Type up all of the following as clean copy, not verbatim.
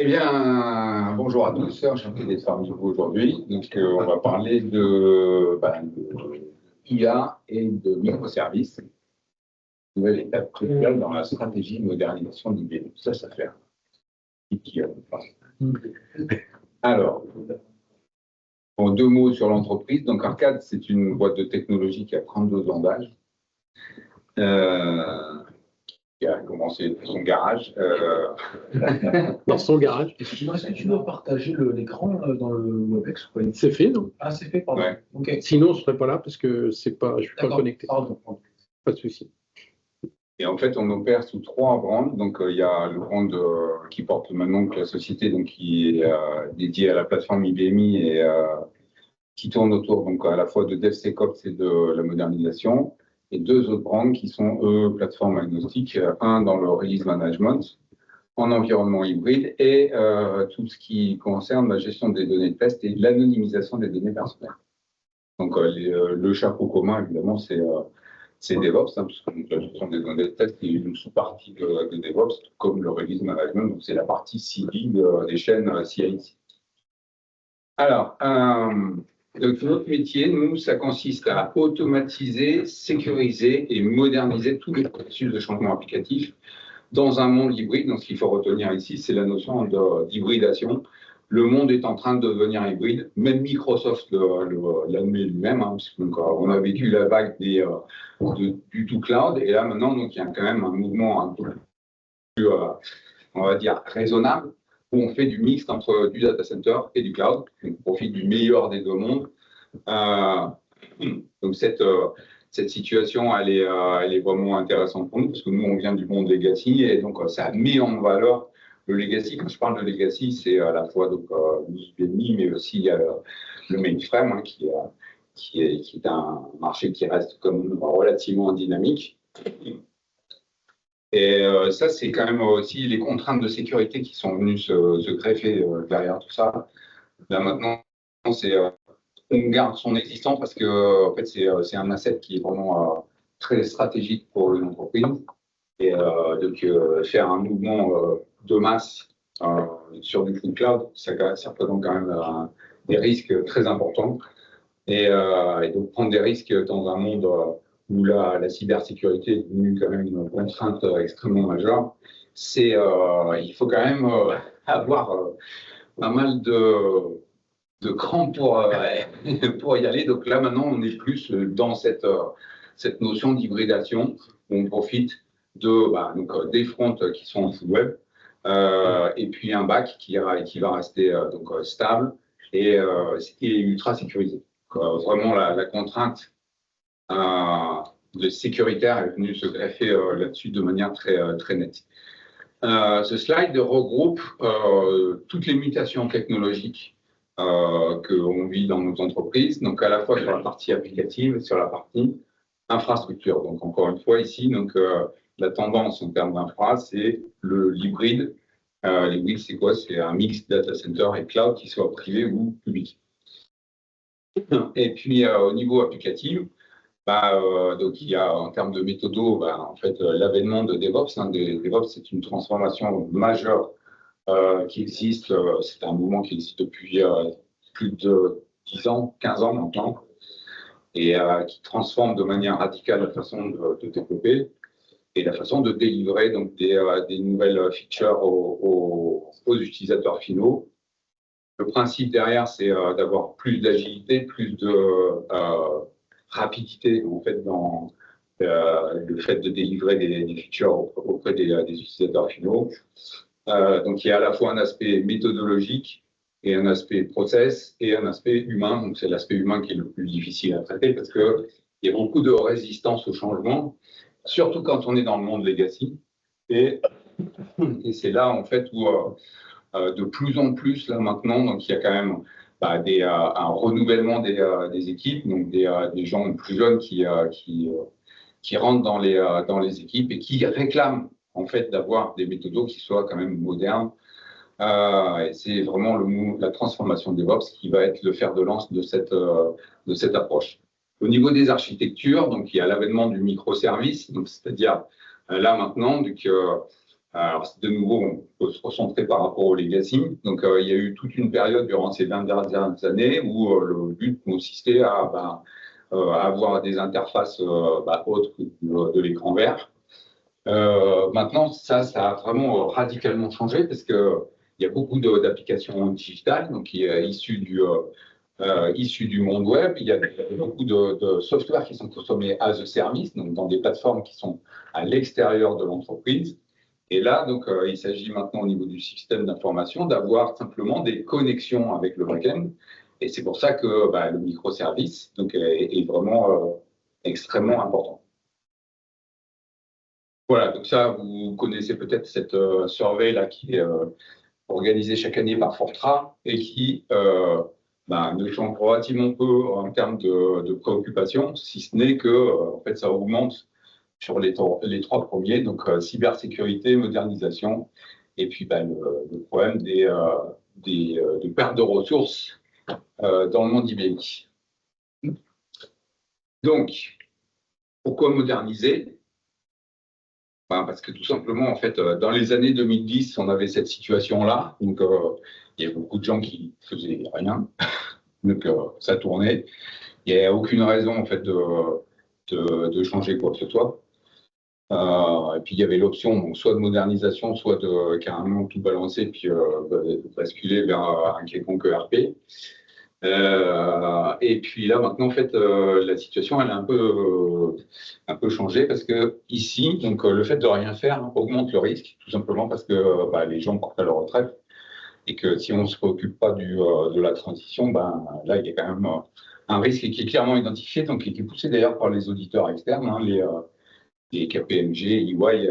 Eh bien, bonjour à tous, enchanté d'être parmi vous aujourd'hui. On va parler de IA et de microservices, nouvelle étape cruciale dans la stratégie de modernisation du BNP. Ça fait un petit Alors, bon, deux mots sur l'entreprise. Donc, Arcade, c'est une boîte de technologie qui a 32 ans d'âge, qui a commencé son garage. Dans son garage. Excuse-moi, est-ce que tu dois partager l'écran dans le WebEx ou pas? C'est fait, non? Ah, c'est fait, pardon. Ouais. Ok. Sinon, on ne serait pas là parce que c'est pas, je suis pas D'accord. connecté. Pardon. Pas de souci. Et en fait, on opère sous trois brands. Donc, il y a le brand qui porte maintenant que la société, donc qui est dédiée à la plateforme IBMI et qui tourne autour donc à la fois de DevSecOps et de la modernisation. Et deux autres brands qui sont eux plateformes agnostiques. Un dans le release management en environnement hybride et tout ce qui concerne la gestion des données de test et l'anonymisation des données personnelles. Donc, le chapeau commun, évidemment, c'est DevOps, hein, parce que la gestion des données de test est une sous-partie de DevOps, comme le release management, donc c'est la partie civile des chaînes CI/CD. Alors, donc notre métier, nous, ça consiste à automatiser, sécuriser et moderniser tous les processus de changement applicatif dans un monde hybride. Donc, ce qu'il faut retenir ici, c'est la notion d'hybridation. Le monde est en train de devenir hybride. Même Microsoft l'admet lui-même, hein, parce qu'on a vécu la vague du tout cloud. Et là, maintenant, donc, il y a quand même un mouvement un peu plus, on va dire, raisonnable, où on fait du mixte entre du data center et du cloud. On profite du meilleur des deux mondes. Donc, cette situation, elle est vraiment intéressante pour nous, parce que nous, on vient du monde legacy, et donc ça met en valeur le legacy. Quand je parle de legacy, c'est à la fois l'IBMI, mais aussi le mainframe, hein, qui est un marché qui reste comme relativement dynamique. Et ça, c'est quand même aussi les contraintes de sécurité qui sont venues se greffer derrière tout ça. Là, maintenant, on garde son existence parce que en fait, c'est un asset qui est vraiment très stratégique pour une entreprise. Et faire un mouvement de masse sur du full cloud, ça représente quand même des risques très importants. Et donc, prendre des risques dans un monde où la cybersécurité est devenue quand même une contrainte extrêmement majeure, il faut quand même avoir pas mal de cran pour y aller. Donc là, maintenant, on est plus dans cette notion d'hybridation où on profite des fronts qui sont en full web et puis un back qui va rester stable et ultra sécurisé. Vraiment, la contrainte de sécuritaire est venue se greffer là-dessus de manière très nette. Ce slide regroupe toutes les mutations technologiques qu'on vit dans nos entreprises, donc à la fois sur la partie applicative et sur la partie infrastructure. Donc encore une fois ici, la tendance en termes d'infra, c'est l'hybride. L'hybride, c'est quoi? C'est un mix data center et cloud qui soit privé ou public. Et puis au niveau applicatif, donc il y a en termes de méthodo, en fait l'avènement de DevOps. DevOps, c'est une transformation majeure qui existe. C'est un mouvement qui existe depuis plus de 10 ans, 15 ans maintenant, et qui transforme de manière radicale la façon de développer et la façon de délivrer donc des nouvelles features aux utilisateurs finaux. Le principe derrière, c'est d'avoir plus d'agilité, plus de rapidité en fait dans le fait de délivrer des features auprès des utilisateurs finaux. Donc il y a à la fois un aspect méthodologique et un aspect process et un aspect humain. Donc c'est l'aspect humain qui est le plus difficile à traiter parce que il y a beaucoup de résistance au changement, surtout quand on est dans le monde legacy. Et c'est là en fait où de plus en plus là maintenant, donc il y a quand même un renouvellement des équipes, donc des gens plus jeunes qui rentrent dans les équipes et qui réclament en fait d'avoir des méthodos qui soient quand même modernes. Et c'est vraiment la transformation de DevOps qui va être le fer de lance de cette approche. Au niveau des architectures, donc il y a l'avènement du microservice, donc c'est-à-dire là maintenant Alors, de nouveau, on peut se recentrer par rapport au legacy. Donc, il y a eu toute une période durant ces 20 dernières années où le but consistait à avoir des interfaces autres que de l'écran vert. Maintenant, ça a vraiment radicalement changé parce que il y a beaucoup d'applications digitales, donc qui est issues du monde web. Il y a beaucoup de software qui sont consommés as a service, donc dans des plateformes qui sont à l'extérieur de l'entreprise. Et là, donc, il s'agit maintenant au niveau du système d'information d'avoir simplement des connexions avec le back-end. Et c'est pour ça que le microservice donc, est vraiment extrêmement important. Voilà, donc ça, vous connaissez peut-être cette survey là qui est organisée chaque année par Fortran et qui ne change relativement peu en termes de préoccupation, si ce n'est que en fait, ça augmente sur les trois premiers, donc cybersécurité, modernisation, et puis le problème de perte de ressources dans le monde ibérique. Donc, pourquoi moderniser? Parce que tout simplement, en fait, dans les années 2010, on avait cette situation-là. Donc, il y a beaucoup de gens qui faisaient rien. Donc, ça tournait. Il n'y a aucune raison, en fait, de changer quoi que ce soit. Et puis, il y avait l'option, donc, soit de modernisation, soit de carrément tout balancer, puis de basculer vers un quelconque ERP. Et puis là, maintenant, en fait, la situation, elle a un peu changé parce que ici, donc, le fait de rien faire augmente le risque, tout simplement parce que les gens partent à leur retraite et que si on ne se préoccupe pas de la transition, là, il y a quand même un risque qui est clairement identifié, donc qui est poussé d'ailleurs par les auditeurs externes, les KPMG, EY,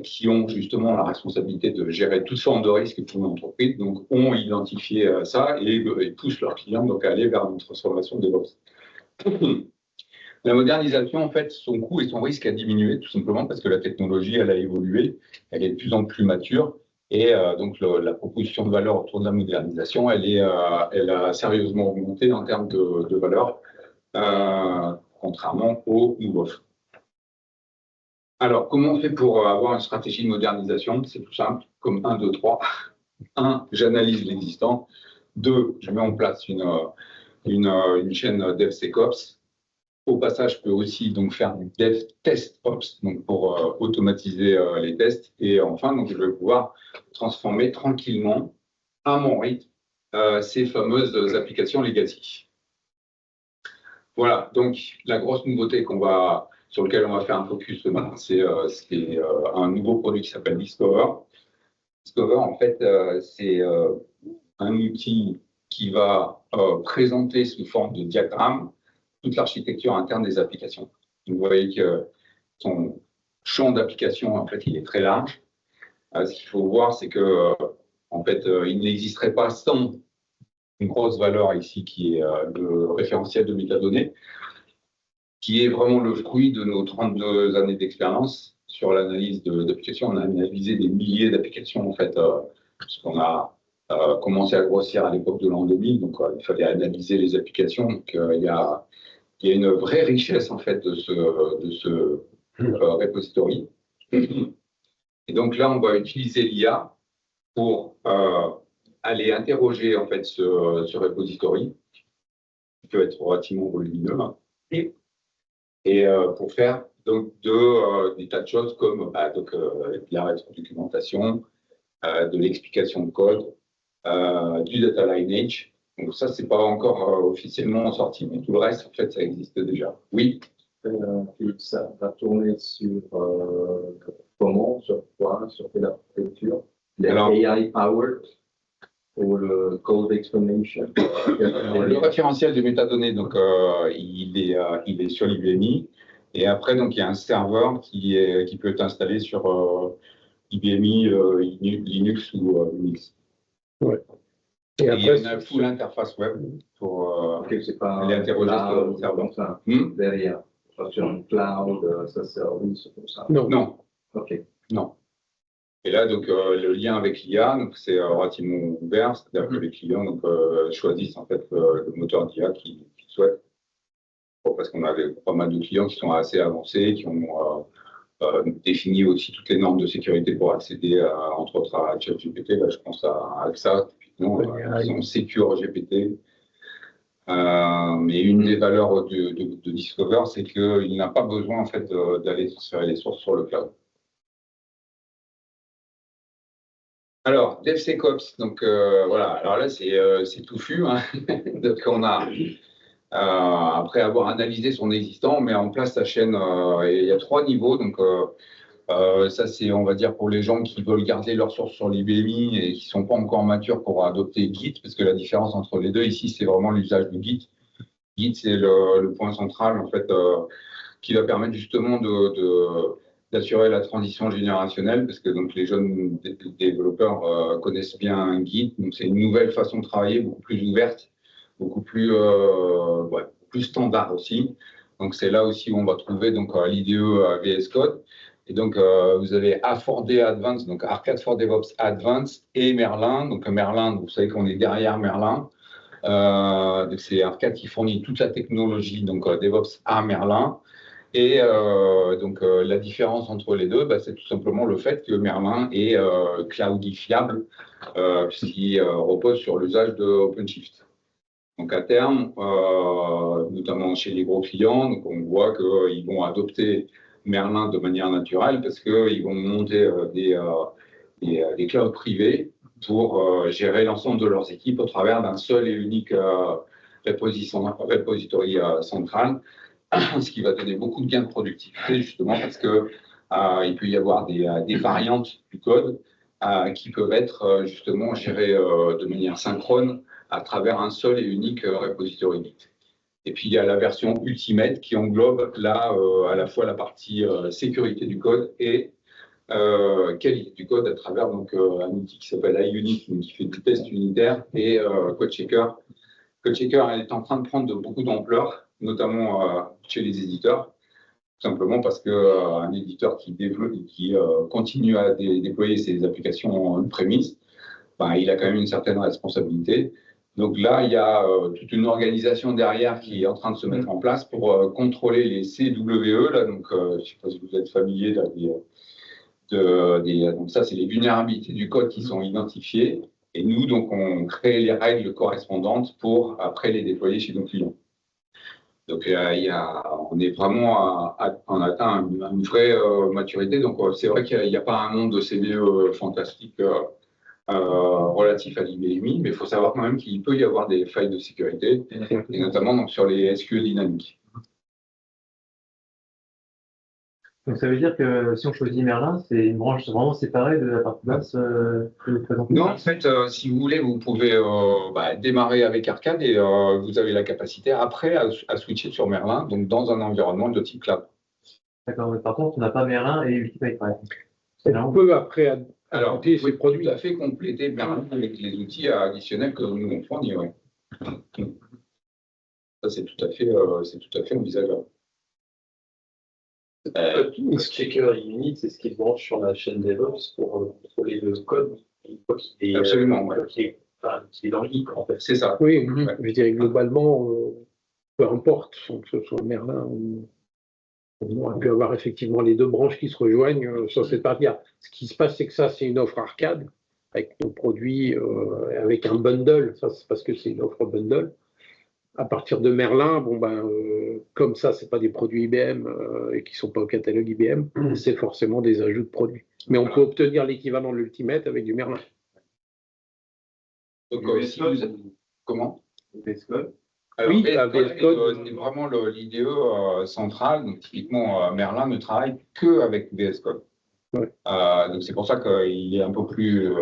qui ont justement la responsabilité de gérer toutes formes de risques pour une entreprise, donc ont identifié ça et poussent leurs clients donc, à aller vers une transformation de DevOps. La modernisation, en fait, son coût et son risque a diminué tout simplement parce que la technologie, elle a évolué, elle est de plus en plus mature et donc la proposition de valeur autour de la modernisation, elle a sérieusement augmenté en termes de valeur, contrairement aux nouveaux. Alors, comment on fait pour avoir une stratégie de modernisation? C'est tout simple, comme 1, 2, 3. 1, j'analyse l'existant. 2, je mets en place une chaîne DevSecOps. Au passage, je peux aussi donc, faire du DevTestOps donc pour automatiser les tests. Et enfin, donc, je vais pouvoir transformer tranquillement, à mon rythme, ces fameuses applications legacy. Voilà, donc la grosse nouveauté sur lequel on va faire un focus demain, c'est un nouveau produit qui s'appelle Discover. Discover, en fait, c'est un outil qui va présenter sous forme de diagramme toute l'architecture interne des applications. Vous voyez que son champ d'application, en fait, il est très large. Ce qu'il faut voir, c'est que, en fait, il n'existerait pas sans une grosse valeur ici qui est le référentiel de métadonnées, qui est vraiment le fruit de nos 32 années d'expérience sur l'analyse d'applications. On a analysé des milliers d'applications, en fait, parce qu'on a commencé à grossir à l'époque de l'an 2000, donc il fallait analyser les applications. Donc, il y a une vraie richesse, en fait, de ce repository. Et donc là, on va utiliser l'IA pour aller interroger, en fait, ce repository, qui peut être relativement volumineux, et pour faire donc des tas de choses comme la rétrodocumentation, de l'explication de code, du data lineage. Donc ça, c'est pas encore officiellement sorti, mais tout le reste, en fait, ça existe déjà. Oui. Ça va tourner sur comment, sur quoi, sur quelle architecture? AI powered ou le code explanation? Le référentiel de métadonnées, donc il est sur l'IBMI. Et après, donc il y a un serveur qui peut être installé sur IBMI, Linux ou Unix. Ouais. Et après, il y a une full interface web pour c'est pas aller interroger ce serveur. Ça, derrière, sur un cloud, ça service comme ça. Non. Ok. Non. Et là, donc, le lien avec l'IA, donc c'est relativement ouvert, c'est-à-dire que les clients donc, choisissent en fait le moteur d'IA qu'ils souhaitent. Parce qu'on a pas mal de clients qui sont assez avancés, qui ont définit aussi toutes les normes de sécurité pour accéder, entre autres, à ChatGPT. Là, je pense à AXA, typiquement, ils ont Secure GPT. Mais une des valeurs de Discover, c'est qu'il n'a pas besoin en fait d'aller transférer les sources sur le cloud. Alors, DevSecOps, donc voilà, alors là c'est touffu, hein. Donc on a, après avoir analysé son existant, on met en place sa chaîne, et il y a 3 niveaux, donc ça c'est, on va dire, pour les gens qui veulent garder leurs sources sur l'IBMI et qui ne sont pas encore matures pour adopter Git, parce que la différence entre les deux ici, c'est vraiment l'usage de Git. Git, c'est le point central, en fait, qui va permettre justement d'assurer la transition générationnelle, parce que donc les jeunes développeurs connaissent bien Git, donc c'est une nouvelle façon de travailler, beaucoup plus ouverte, beaucoup plus, plus standard aussi. Donc c'est là aussi où on va trouver donc l'IDE VS Code. Et donc vous avez A4D Advanced, donc Arcade for DevOps Advanced et Merlin. Donc Merlin, vous savez qu'on est derrière Merlin. C'est Arcade qui fournit toute la technologie, donc DevOps à Merlin. Et donc la différence entre les deux, c'est tout simplement le fait que Merlin est cloudifiable, puisqu'il repose sur l'usage de OpenShift. Donc à terme, notamment chez les gros clients, donc on voit qu'ils vont adopter Merlin de manière naturelle parce qu'ils vont monter des clouds privés pour gérer l'ensemble de leurs équipes au travers d'un seul et unique repository central, ce qui va donner beaucoup de gains de productivité justement parce que il peut y avoir des variantes du code qui peuvent être justement gérées de manière synchrone à travers un seul et unique repository Git. Et puis il y a la version Ultimate qui englobe là à la fois la partie sécurité du code et qualité du code à travers donc, un outil qui s'appelle iUnit qui fait du test unitaire et CodeChecker. CodeChecker est en train de prendre beaucoup d'ampleur, notamment chez les éditeurs, tout simplement parce qu'un éditeur qui développe et qui continue à déployer ses applications en premise, il a quand même une certaine responsabilité. Donc là, il y a toute une organisation derrière qui est en train de se mettre en place pour contrôler les CWE. Là, donc, je ne sais pas si vous êtes familier là, donc ça, c'est les vulnérabilités du code qui sont identifiées. Et nous, donc, on crée les règles correspondantes pour après les déployer chez nos clients. Donc, on est vraiment on atteint une vraie maturité. Donc, c'est vrai qu'il n'y a pas un nombre de CVE fantastique relatif à l'IBMI, mais il faut savoir quand même qu'il peut y avoir des failles de sécurité, et notamment donc, sur les SQL dynamiques. Donc ça veut dire que si on choisit Merlin, c'est une branche vraiment séparée de la partie basse que vous présentez? Non, en fait, si vous voulez, vous pouvez démarrer avec Arcade et vous avez la capacité après à switcher sur Merlin, donc dans un environnement de type cloud. D'accord, mais par contre, on n'a pas Merlin et Ultimate, par exemple. On peut après ajouter ces produits. Tout à fait compléter Merlin avec les outils additionnels que nous on fournit, oui. Ça, c'est tout à fait envisageable. CodeChecker et Unit, c'est ce qui se branche sur la chaîne DevOps pour contrôler le code absolument, qui est dans le HIP, en fait. C'est ça. Oui, je dirais globalement, peu importe, que ce soit Merlin ou on peut avoir effectivement les deux branches qui se rejoignent sur cette partie-là. Ce qui se passe, c'est que ça, c'est une offre arcade avec nos produits, avec un bundle. Ça, c'est parce que c'est une offre bundle. À partir de Merlin, comme ça, c'est pas des produits IBM et qui sont pas au catalogue IBM, c'est forcément des ajouts de produits. Mais on peut obtenir l'équivalent de l'Ultimate avec du Merlin. Donc, comment VS Code. Alors, oui, VS Code, c'est vraiment l'IDE centrale. Donc, typiquement, Merlin ne travaille qu'avec VS Code. Ouais. Donc, c'est pour ça qu'il est un peu plus,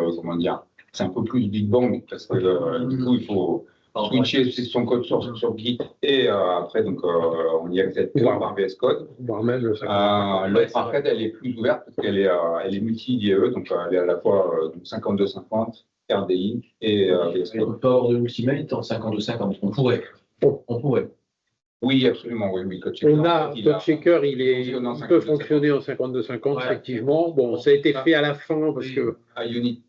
c'est un peu plus Big Bang, parce que du coup, il faut switcher son code sur Git et après, donc, on y accède par VS Code. L'autre Arcade, elle est plus ouverte parce qu'elle est multi-IDE, donc elle est à la fois 5250, RDI et VS Code. On peut avoir de l'Ultimate en 5250, on pourrait. On pourrait. Oui, absolument, oui. CodeChecker, il peut fonctionner en 5250, effectivement. Bon, ça a été fait à la fin parce que iUnit,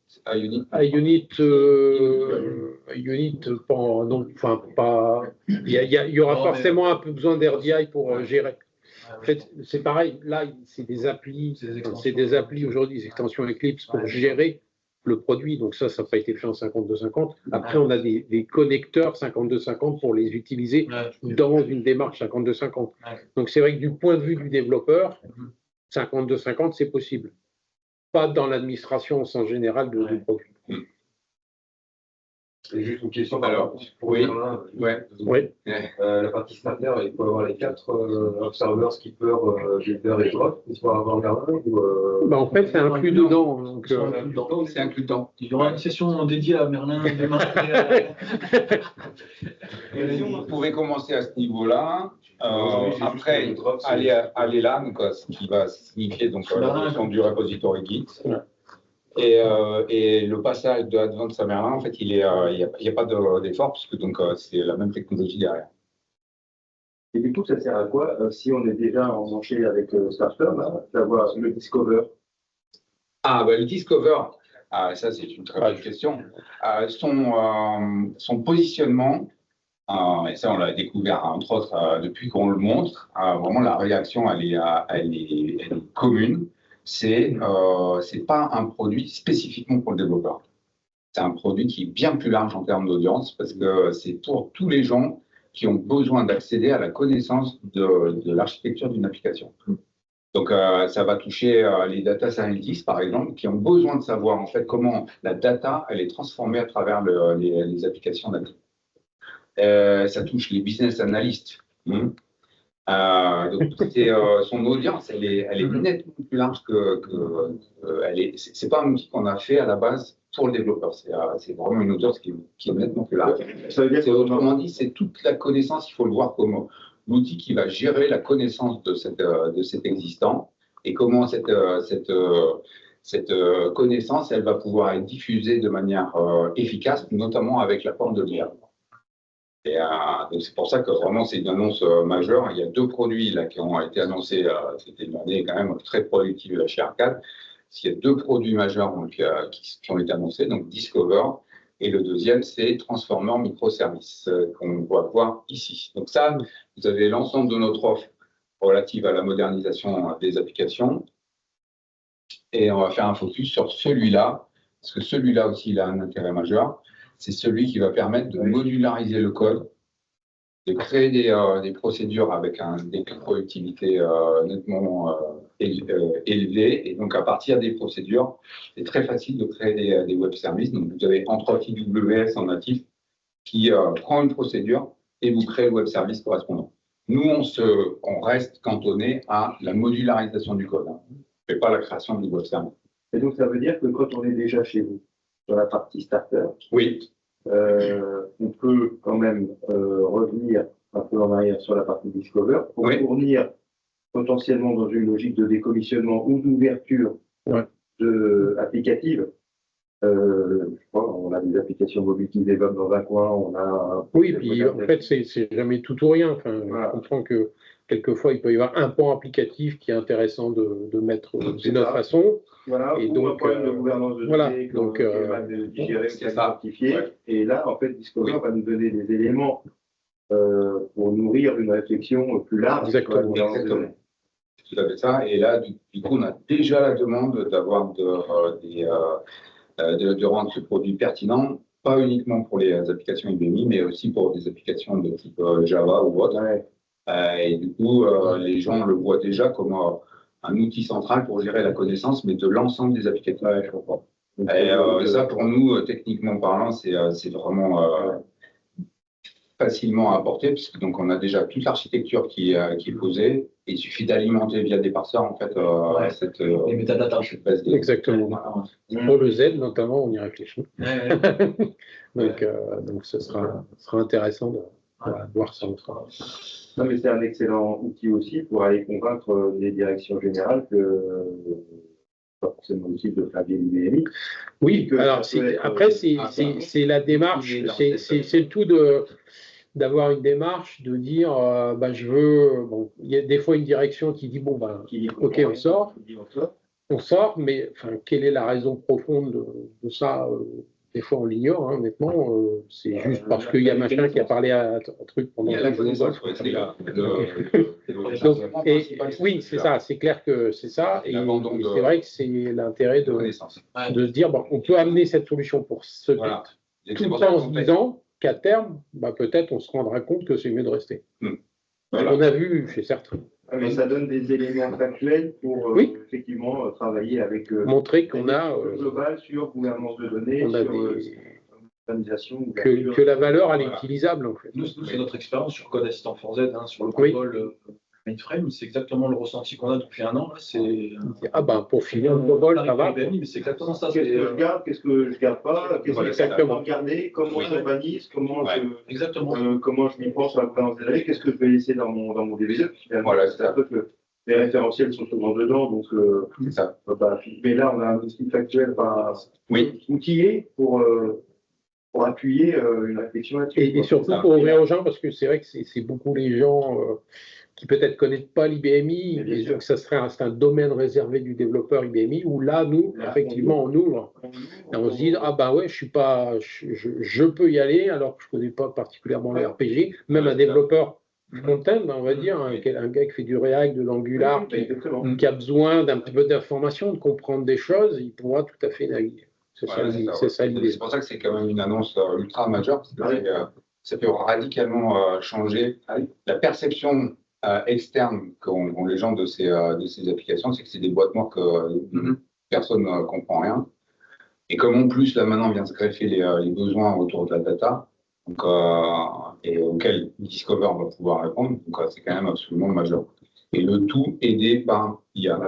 donc, enfin, pas. Il y aura forcément un peu besoin d'RDI pour gérer. En fait, c'est pareil. Là, c'est des applis aujourd'hui, des extensions Eclipse pour gérer le produit. Donc ça n'a pas été fait en 5250. Après, on a des connecteurs 5250 pour les utiliser dans une démarche 5250. Donc c'est vrai que du point de vue du développeur, 5250, c'est possible. Pas dans l'administration au sens général de produits. Et juste une question. Alors, pour oui. Merlin, Oui. la partie starter, il faut avoir les 4 observers, skippers, builders et drop pour avoir Merlin ou En fait, c'est inclus dedans. Donc, c'est inclus dedans. Il y aura une session dédiée à Merlin demain. Vous pouvez commencer à ce niveau-là. Après, aller là, donc, ce qui va signifier donc, la gestion du repository Git. Et le passage de Advanced à Merlin, en fait, il n'y a pas d'effort, puisque donc c'est la même technologie derrière. Et du coup, ça sert à quoi si on est déjà emmanché avec Starter, d'avoir le Discover? Le Discover, ça c'est une très bonne question. Son positionnement, et ça on l'a découvert entre autres depuis qu'on le montre, vraiment la réaction elle est commune. C'est pas un produit spécifiquement pour le développeur. C'est un produit qui est bien plus large en termes d'audience parce que c'est pour tous les gens qui ont besoin d'accéder à la connaissance de l'architecture d'une application. Donc, ça va toucher les data scientists, par exemple, qui ont besoin de savoir en fait comment la data elle est transformée à travers les applications data. Ça touche les business analysts. Donc, son audience, elle est nettement plus large c'est pas un outil qu'on a fait à la base pour le développeur. C'est vraiment une audience qui est nettement plus large. Ça veut dire que, autrement dit, c'est toute la connaissance. Il faut le voir comme l'outil qui va gérer la connaissance de cet existant et comment cette connaissance, elle va pouvoir être diffusée de manière efficace, notamment avec la forme de l'IA. Et donc c'est pour ça que vraiment c'est une annonce majeure. Il y a 2 produits là qui ont été annoncés. C'était une année quand même très productive chez Arcade. Il y a 2 produits majeurs donc, qui ont été annoncés, donc Discover, et le deuxième c'est Transformer Microservice qu'on va voir ici. Donc ça, vous avez l'ensemble de notre offre relative à la modernisation des applications, et on va faire un focus sur celui-là parce que celui-là aussi il a un intérêt majeur. C'est celui qui va permettre de modulariser le code, de créer des procédures avec des taux de productivité nettement élevés. Et donc, à partir des procédures, c'est très facile de créer des web services. Donc, vous avez entre autres AWS en natif qui prend une procédure et vous crée le web service correspondant. Nous, on reste cantonné à la modularisation du code. On ne fait pas la création du web service. Et donc, ça veut dire que quand on est déjà chez vous, sur la partie starter, oui. On peut quand même revenir un peu en arrière sur la partie Discover pour fournir potentiellement dans une logique de décommissionnement ou d'ouverture applicative. Je crois, on a des applications mobiles qui développent dans un coin, on a... Oui, puis en fait, c'est jamais tout ou rien. Enfin, je comprends que quelquefois, il peut y avoir un pan applicatif qui est intéressant de mettre d'une autre façon. Voilà, et donc, un problème de gouvernance de données, qui est mal digéré, identifié. Et là, en fait, Discover va nous donner des éléments pour nourrir une réflexion plus large. Exactement. Tout à fait ça. Et là, du coup, on a déjà la demande d'avoir de rendre ce produit pertinent, pas uniquement pour les applications IBMI, mais aussi pour des applications de type Java ou autre. Et du coup, les gens le voient déjà comme un outil central pour gérer la connaissance, mais de l'ensemble des applications. Je comprends. Et ça, pour nous, techniquement parlant, c'est vraiment facilement à apporter, puisque donc on a déjà toute l'architecture qui est posée. Et il suffit d'alimenter via des parseurs en fait les métadatas. Exactement. Voilà. Pour le Z notamment, on y réfléchit. donc ce sera intéressant de voir ça. Non, mais c'est un excellent outil aussi pour aller convaincre les directions générales que pas forcément utile de faire des IBMI. Oui, alors après c'est la démarche, c'est le tout d'avoir une démarche de dire je veux, il y a des fois une direction qui dit ok, on sort, mais quelle est la raison profonde de ça des fois on l'ignore, hein, honnêtement. C'est juste parce qu'il y a machin qui a parlé à un truc pendant Il y a la que je connaissance, golf. ouais, c'est là. Donc, oui, c'est ça, c'est clair que c'est ça. Et L'abandon de- c'est vrai que c'est l'intérêt de connaissance. se dire, bon, on peut amener cette solution pour ce Voilà. Et tout c'est le pour ça temps en qu'on se fait- disant qu'à terme, bah, peut-être on se rendra compte que c'est mieux de rester. Voilà. On a vu chez certains. Mais ça donne des éléments factuels pour Oui. effectivement travailler avec Montrer qu'on a, global sur gouvernance de données, on a sur des- organisation. que la valeur, elle est Voilà. utilisable en fait. Nous, c'est notre expérience sur Code Assistant for Z, hein, sur le Oui. COBOL mainframe, c'est exactement le ressenti qu'on a depuis un an. Là, c'est Ah bah pour finir le COBOL, ça va. mais c'est exactement ça. Qu'est-ce que je garde, qu'est-ce que je garde pas, qu'est-ce Voilà, que je exactement. dois garder, comment Oui. j'urbanise, comment Ouais. Exactement. comment je m'y pense sur la gouvernance des données, qu'est-ce que je vais laisser dans mon DB2, finalement, Voilà, c'est un peu que les référentiels sont souvent dedans, donc C'est ça. mais là on a un outil factuel Oui. outillé pour appuyer une réflexion là-dessus. Et surtout pour ouvrir aux gens, parce que c'est vrai que c'est beaucoup les gens qui peut-être connaissent pas l'IBMI, Mais bien et sûr. donc c'est un domaine réservé du développeur IBMI, où là, nous, Là, effectivement, on ouvre. Et on se dit, ah bah ouais, je peux y aller, alors que je connais pas particulièrement le RPG. Même Ouais, un c'est développeur front-end, on va dire, un gars qui fait du React, de l'Angular, qui a besoin d'un petit peu d'information, de comprendre des choses, il pourra tout à fait naviguer. C'est Voilà, ça l'idée. C'est pour ça que c'est quand même une annonce ultra majeure, parce que ça peut radicalement changer la perception externe qu'ont les gens de ces applications, c'est que c'est des boîtes noires que personne ne comprend rien. Et comme en plus, là maintenant, vient se greffer les besoins autour de la data, donc, et auxquels Discover va pouvoir répondre, donc c'est quand même absolument majeur. Et le tout aidé par IA.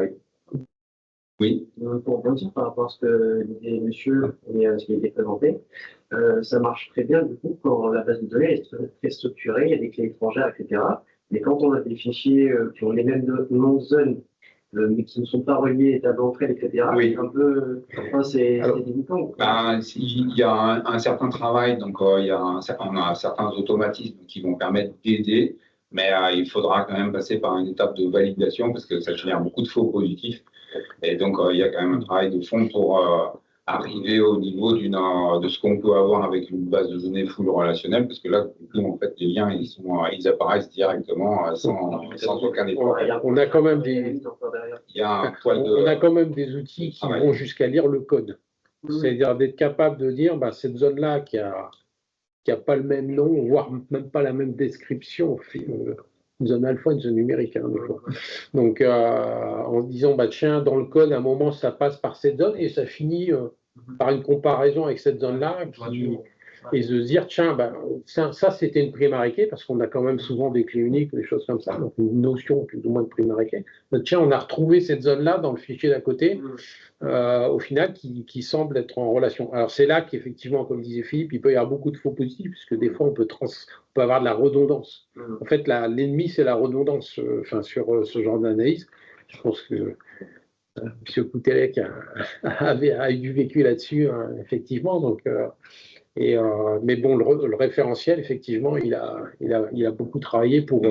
Oui. Pour rebondir par rapport à ce que disait monsieur et ce qui a été présenté, ça marche très bien du coup quand la base de données est très structurée, il y a des clés étrangères, etc. Mais quand on a des fichiers qui ont les mêmes noms de zones, mais qui ne sont pas reliés, tableau entre elles, etc., Oui. c'est un peu, enfin, c'est débutant. Ben, il y a un certain travail, donc on a certains automatismes qui vont permettre d'aider, mais il faudra quand même passer par une étape de validation parce que ça génère beaucoup de faux positifs. Et donc, il y a quand même un travail de fond pour arriver au niveau de ce qu'on peut avoir avec une base de données full relationnelle, parce que là, du coup, en fait, les liens, ils apparaissent directement sans aucun effort. On a quand même des, Il y a un poil de... on a quand même des outils qui Ah ouais. vont jusqu'à lire le code. C'est-à-dire d'être capable de dire, bah, cette zone-là qui a pas le même nom, voire même pas la même description, une zone alpha, une zone numérique, hein, des fois. Donc, en se disant, bah, tiens, dans le code, à un moment, ça passe par cette zone et ça finit par une comparaison avec cette zone-là et se dire, tiens, bah, ça c'était une primary key, parce qu'on a quand même souvent des clés uniques, des choses comme ça, donc une notion plus ou moins de primary key. Donc, tiens, on a retrouvé cette zone-là dans le fichier d'à côté, au final, qui semble être en relation. Alors, c'est là qu'effectivement, comme disait Philippe, il peut y avoir beaucoup de faux positifs, puisque des fois, on peut avoir de la redondance. En fait, l'ennemi, c'est la redondance sur ce genre d'analyse. Je pense que M. Coutelec a eu du vécu là-dessus, hein, effectivement. Donc, mais bon, le référentiel, effectivement, il a beaucoup travaillé pour,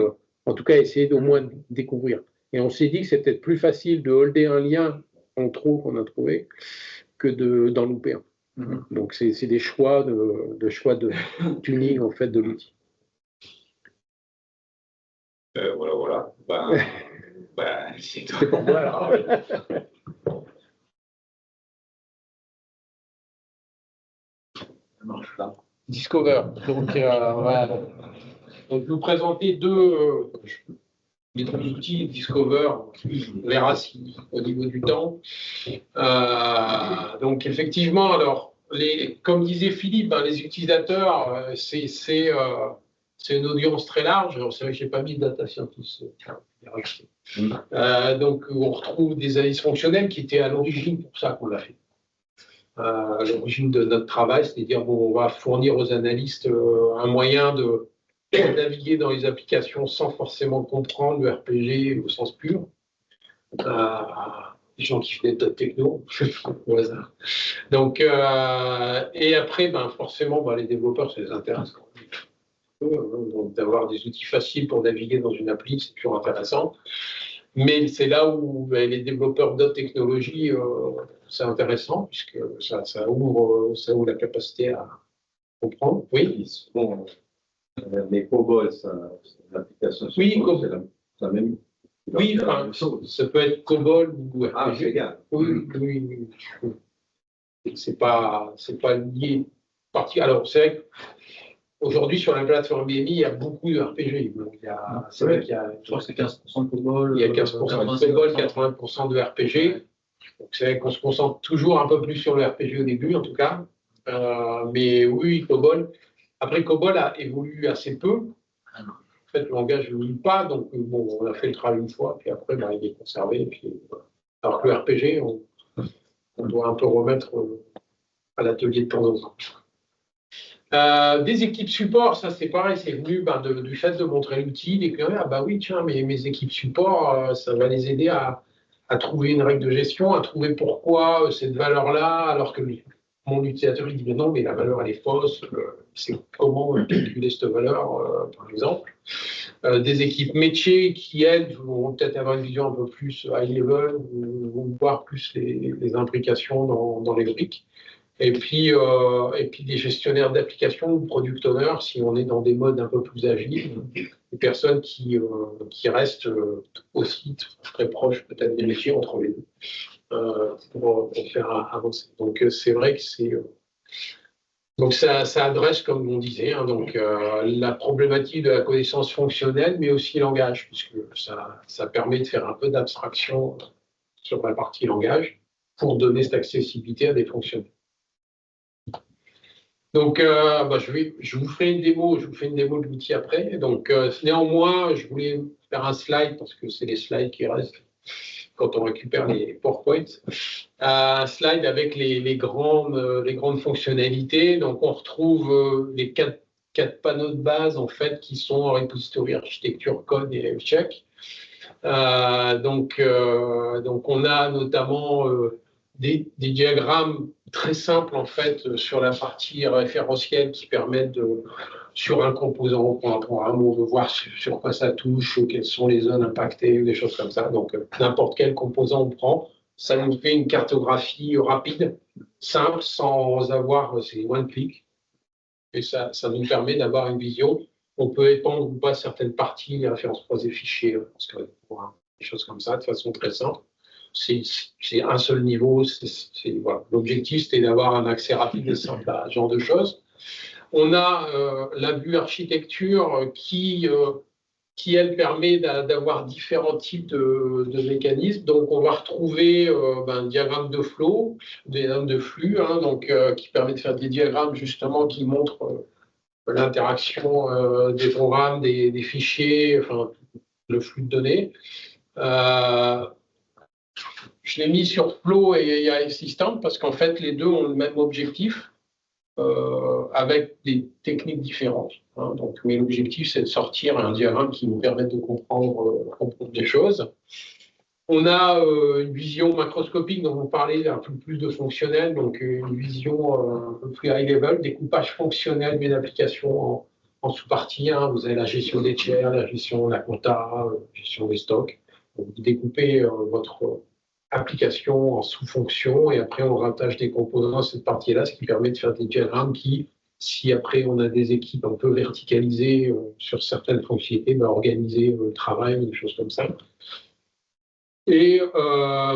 en tout cas, essayer d'au moins découvrir. Et on s'est dit que c'était peut-être plus facile de holder un lien en trop qu'on a trouvé que d'en louper un. Donc, c'est des choix de tuning, en fait, de l'outil. Voilà. C'est tout. C'est pour moi, alors. Ça marche pas. Discover. Donc, voilà. Donc, vous présenter deux outils Discover, les racines au niveau du temps. Donc, effectivement, alors, comme disait Philippe, les utilisateurs, c'est une audience très large. Alors, c'est vrai que je n'ai pas mis de data scientist. Donc, on retrouve des analyses fonctionnelles qui étaient à l'origine pour ça qu'on l'a fait. À l'origine de notre travail, c'est-à-dire on va fournir aux analystes un moyen de naviguer dans les applications sans forcément comprendre le RPG au sens pur. Les gens qui font des tas de techno, au hasard. Donc, et après, forcément, les développeurs, ça les intéresse quand même. Donc, d'avoir des outils faciles pour naviguer dans une appli, c'est toujours intéressant. Mais c'est là où les développeurs d'autres technologies, c'est intéressant, puisque ça ouvre la capacité à comprendre. Oui. Bon, les COBOL, c'est l'application. Oui, c'est la même. Oui, enfin, ça peut être COBOL ou RPG. Ah, c'est égal. Oui. C'est pas lié. Alors, c'est vrai qu'aujourd'hui, sur la plateforme BMI, il y a beaucoup de RPG. C'est vrai qu'il y a, Je crois que c'est 15% de COBOL. Il y a 15% de COBOL, 80% de RPG. Donc, c'est vrai qu'on se concentre toujours un peu plus sur le RPG au début, en tout cas. Mais oui, COBOL. Après, COBOL a évolué assez peu. En fait, le langage ne évolue pas, donc bon, on a fait le travail une fois, puis après, il est conservé. Puis, alors que le RPG, on doit un peu remettre à l'atelier de temps en temps. Des équipes support, ça c'est pareil, c'est venu du fait de montrer l'outil, des clients, ah bah oui, tiens, mais mes équipes support, ça va les aider à trouver une règle de gestion, à trouver pourquoi cette valeur-là, alors que mon utilisateur il dit mais non, mais la valeur elle est fausse, c'est comment calculer cette valeur, par exemple. Des équipes métiers qui, elles, vont peut-être avoir une vision un peu plus high level, vont voir plus les imbrications dans les briques. Et puis des gestionnaires d'applications ou product owners, si on est dans des modes un peu plus agiles, des personnes qui restent aussi très proches peut-être des métiers entre les deux, pour faire avancer. Donc c'est vrai que c'est... Donc ça adresse, comme on disait, la problématique de la connaissance fonctionnelle, mais aussi langage, puisque ça permet de faire un peu d'abstraction sur la partie langage pour donner cette accessibilité à des fonctionnels. Donc, je vous fais une démo de l'outil après. Donc, néanmoins, je voulais faire un slide parce que c'est les slides qui restent quand on récupère les PowerPoint. Un slide avec les grandes fonctionnalités. Donc, on retrouve les quatre panneaux de base en fait qui sont repository, architecture, code et check. Donc, on a notamment des diagrammes très simples en fait sur la partie référentielle qui permettent sur un composant, on prend un programme, on veut voir sur quoi ça touche, quelles sont les zones impactées, des choses comme ça. Donc n'importe quel composant on prend, ça nous fait une cartographie rapide, simple, sans avoir, c'est one click. Et ça nous permet d'avoir une vision. On peut étendre ou pas certaines parties, les références croisées fichiers, parce que des choses comme ça, de façon très simple. C'est un seul niveau. Voilà. L'objectif, c'était d'avoir un accès rapide et simple à ce genre de choses. On a la vue architecture qui elle, permet d'avoir différents types de mécanismes. Donc, on va retrouver un diagramme de flow, des diagrammes de flux, qui permet de faire des diagrammes justement qui montrent l'interaction des programmes, des fichiers, enfin, le flux de données. Je l'ai mis sur Flow et AI Assistant parce qu'en fait, les deux ont le même objectif avec des techniques différentes. Donc, mais l'objectif, c'est de sortir un diagramme qui nous permette de comprendre des choses. On a une vision macroscopique dont vous parlez, un peu plus de fonctionnel, donc une vision un peu plus high level, découpage fonctionnel mais d'application en sous-parties. Vous avez la gestion des tiers, la gestion de la compta, la gestion des stocks. Donc, vous découpez votre application en sous-fonctions et après on rattache des composants à cette partie-là, ce qui permet de faire des diagrammes qui, si après on a des équipes un peu verticalisées sur certaines fonctionnalités, organiser le travail, des choses comme ça. Et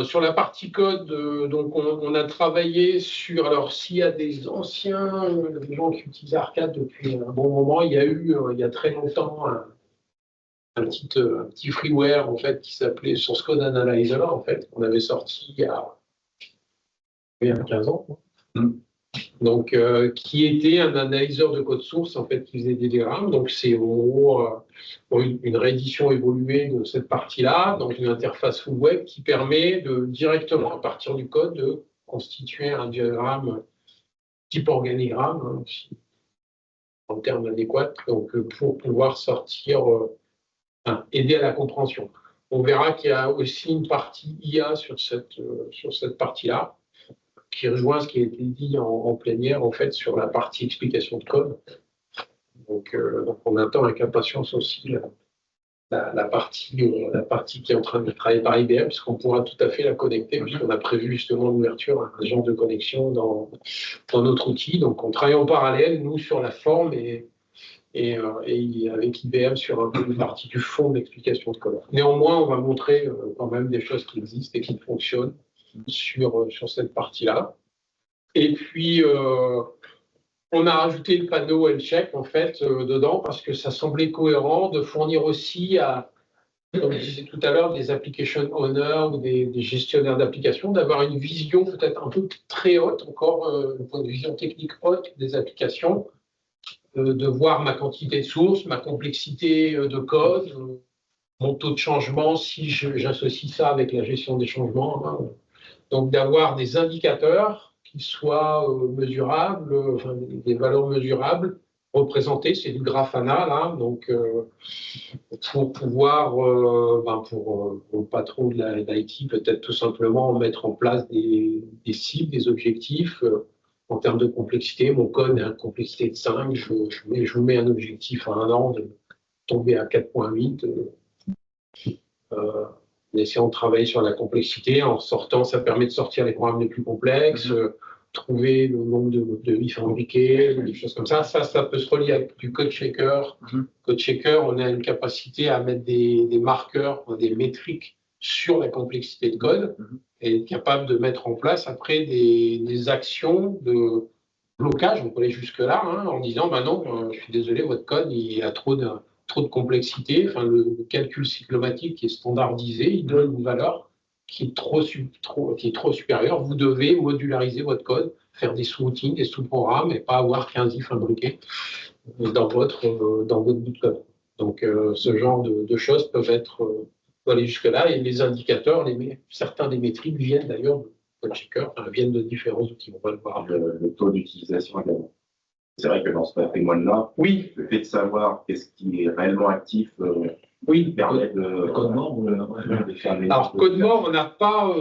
sur la partie code, donc on a travaillé sur, alors s'il y a des gens qui utilisent Arcade depuis un bon moment, il y a eu, il y a très longtemps, un petit freeware en fait qui s'appelait Source Code Analyzer en fait, qu'on avait sorti il y a 15 ans. Donc, qui était un analyseur de code source en fait qui faisait des diagrammes. Donc, c'est une réédition évoluée de cette partie-là dans une interface full web qui permet de directement à partir du code de constituer un diagramme type organigramme en termes adéquats. Donc, pour pouvoir sortir aider à la compréhension. On verra qu'il y a aussi une partie IA sur cette partie-là, qui rejoint ce qui a été dit en plénière, en fait, sur la partie explication de code. Donc on attend avec impatience aussi la partie qui est en train de travailler par IBM, puisqu'on pourra tout à fait la connecter, puisqu'on a prévu justement l'ouverture à un genre de connexion dans notre outil. Donc on travaille en parallèle, nous, sur la forme et avec IBM sur un peu une partie du fond de l'explication de code. Néanmoins, on va montrer quand même des choses qui existent et qui fonctionnent sur cette partie-là. Et puis, on a rajouté le panneau L-Check en fait dedans parce que ça semblait cohérent de fournir aussi comme je disais tout à l'heure, des application owners ou des gestionnaires d'applications, d'avoir une vision peut-être un peu très haute, encore une point de vision technique haute des applications, de voir ma quantité de sources, ma complexité de code, mon taux de changement, si j'associe ça avec la gestion des changements. Hein. Donc d'avoir des indicateurs qui soient mesurables, enfin, des valeurs mesurables, représentées, c'est du Grafana, là, donc pour pouvoir, pour le patron de l'IT, peut-être tout simplement mettre en place des cibles, des objectifs en termes de complexité. Mon code est à complexité de 5, je vous mets un objectif à 1 an de tomber à 4.8. En essayant de travailler sur la complexité, en sortant, ça permet de sortir les programmes les plus complexes, trouver le nombre de billes fabriquées, des choses comme ça. Ça peut se relier avec du code checker. Code checker, on a une capacité à mettre des marqueurs, des métriques sur la complexité de code et être capable de mettre en place après des actions de blocage. On peut aller jusque-là hein, en disant non, je suis désolé, votre code il a trop de complexité. Enfin, le calcul cyclomatique qui est standardisé, il donne une valeur qui est trop supérieure. Vous devez modulariser votre code, faire des sous-routines, des sous-programmes et pas avoir 15 ifs imbriqués dans votre bout de code. Donc, ce genre de choses peuvent aller jusque-là et les indicateurs, certains des métriques viennent d'ailleurs de code checker, viennent de différents outils. On va le voir. Le taux d'utilisation également. C'est vrai que dans ce patrimoine-là, oui, le fait de savoir qu'est-ce qui est réellement actif permet de code mort de faire des alors, code mort, on n'a pas.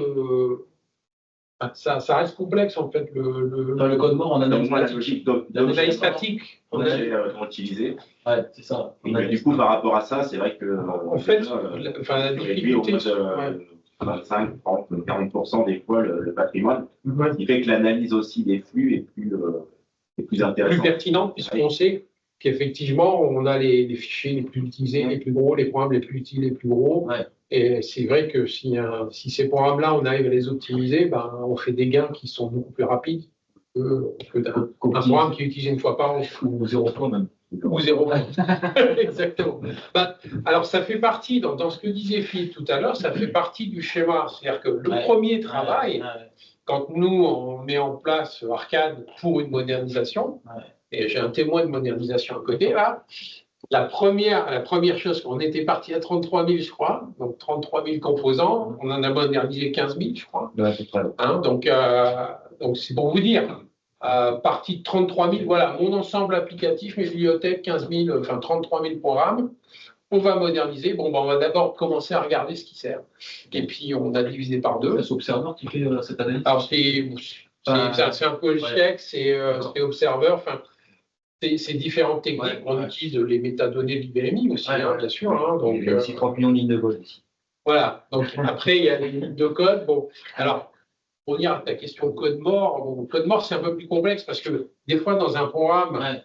Ça reste complexe en fait. Dans le code mort, on a donc, moi, la logique l'analyse statique. d'objets utilisés. Ouais, c'est ça. Et du coup, par rapport à ça, c'est vrai que. En fait, la réduit au difficulté. moins de 25, 30, 40% des fois le patrimoine. Ce qui fait que l'analyse aussi des flux est plus intéressante. Plus pertinente, puisqu'on sait qu'effectivement, on a les fichiers les plus utilisés, les plus gros, les programmes les plus utiles, les plus gros. Ouais. Et c'est vrai que si ces programmes-là, on arrive à les optimiser, on fait des gains qui sont beaucoup plus rapides que d'un programme qui est utilisé une fois par an. Ou 0 points même. Ou 0 points. Exactement. Alors, ça fait partie, dans ce que disait Philippe tout à l'heure, ça fait partie du schéma. C'est-à-dire que le premier travail, quand nous, on met en place Arcade pour une modernisation, et j'ai un témoin de modernisation à côté, là, la première chose, on était parti à 33 000, je crois, donc 33 000 composants, on en a modernisé 15 000, je crois. Hein, donc, c'est pour vous dire, partie de 33 000, voilà, mon ensemble applicatif, mes bibliothèques, 33 000 programmes. On va moderniser. On va d'abord commencer à regarder ce qui sert. Et puis, on a divisé par 2. C'est Observer qui fait cette analyse. Alors, c'est un peu le chèque, c'est Observer. Enfin, c'est différentes techniques. On utilise les métadonnées de l'IBMI aussi, bien sûr. Hein, donc, il y a aussi 30 millions de lignes de code ici. Voilà. Donc, après, il y a les lignes de code. Bon, alors, pour dire à ta question de code mort, code mort, c'est un peu plus complexe parce que des fois, dans un programme.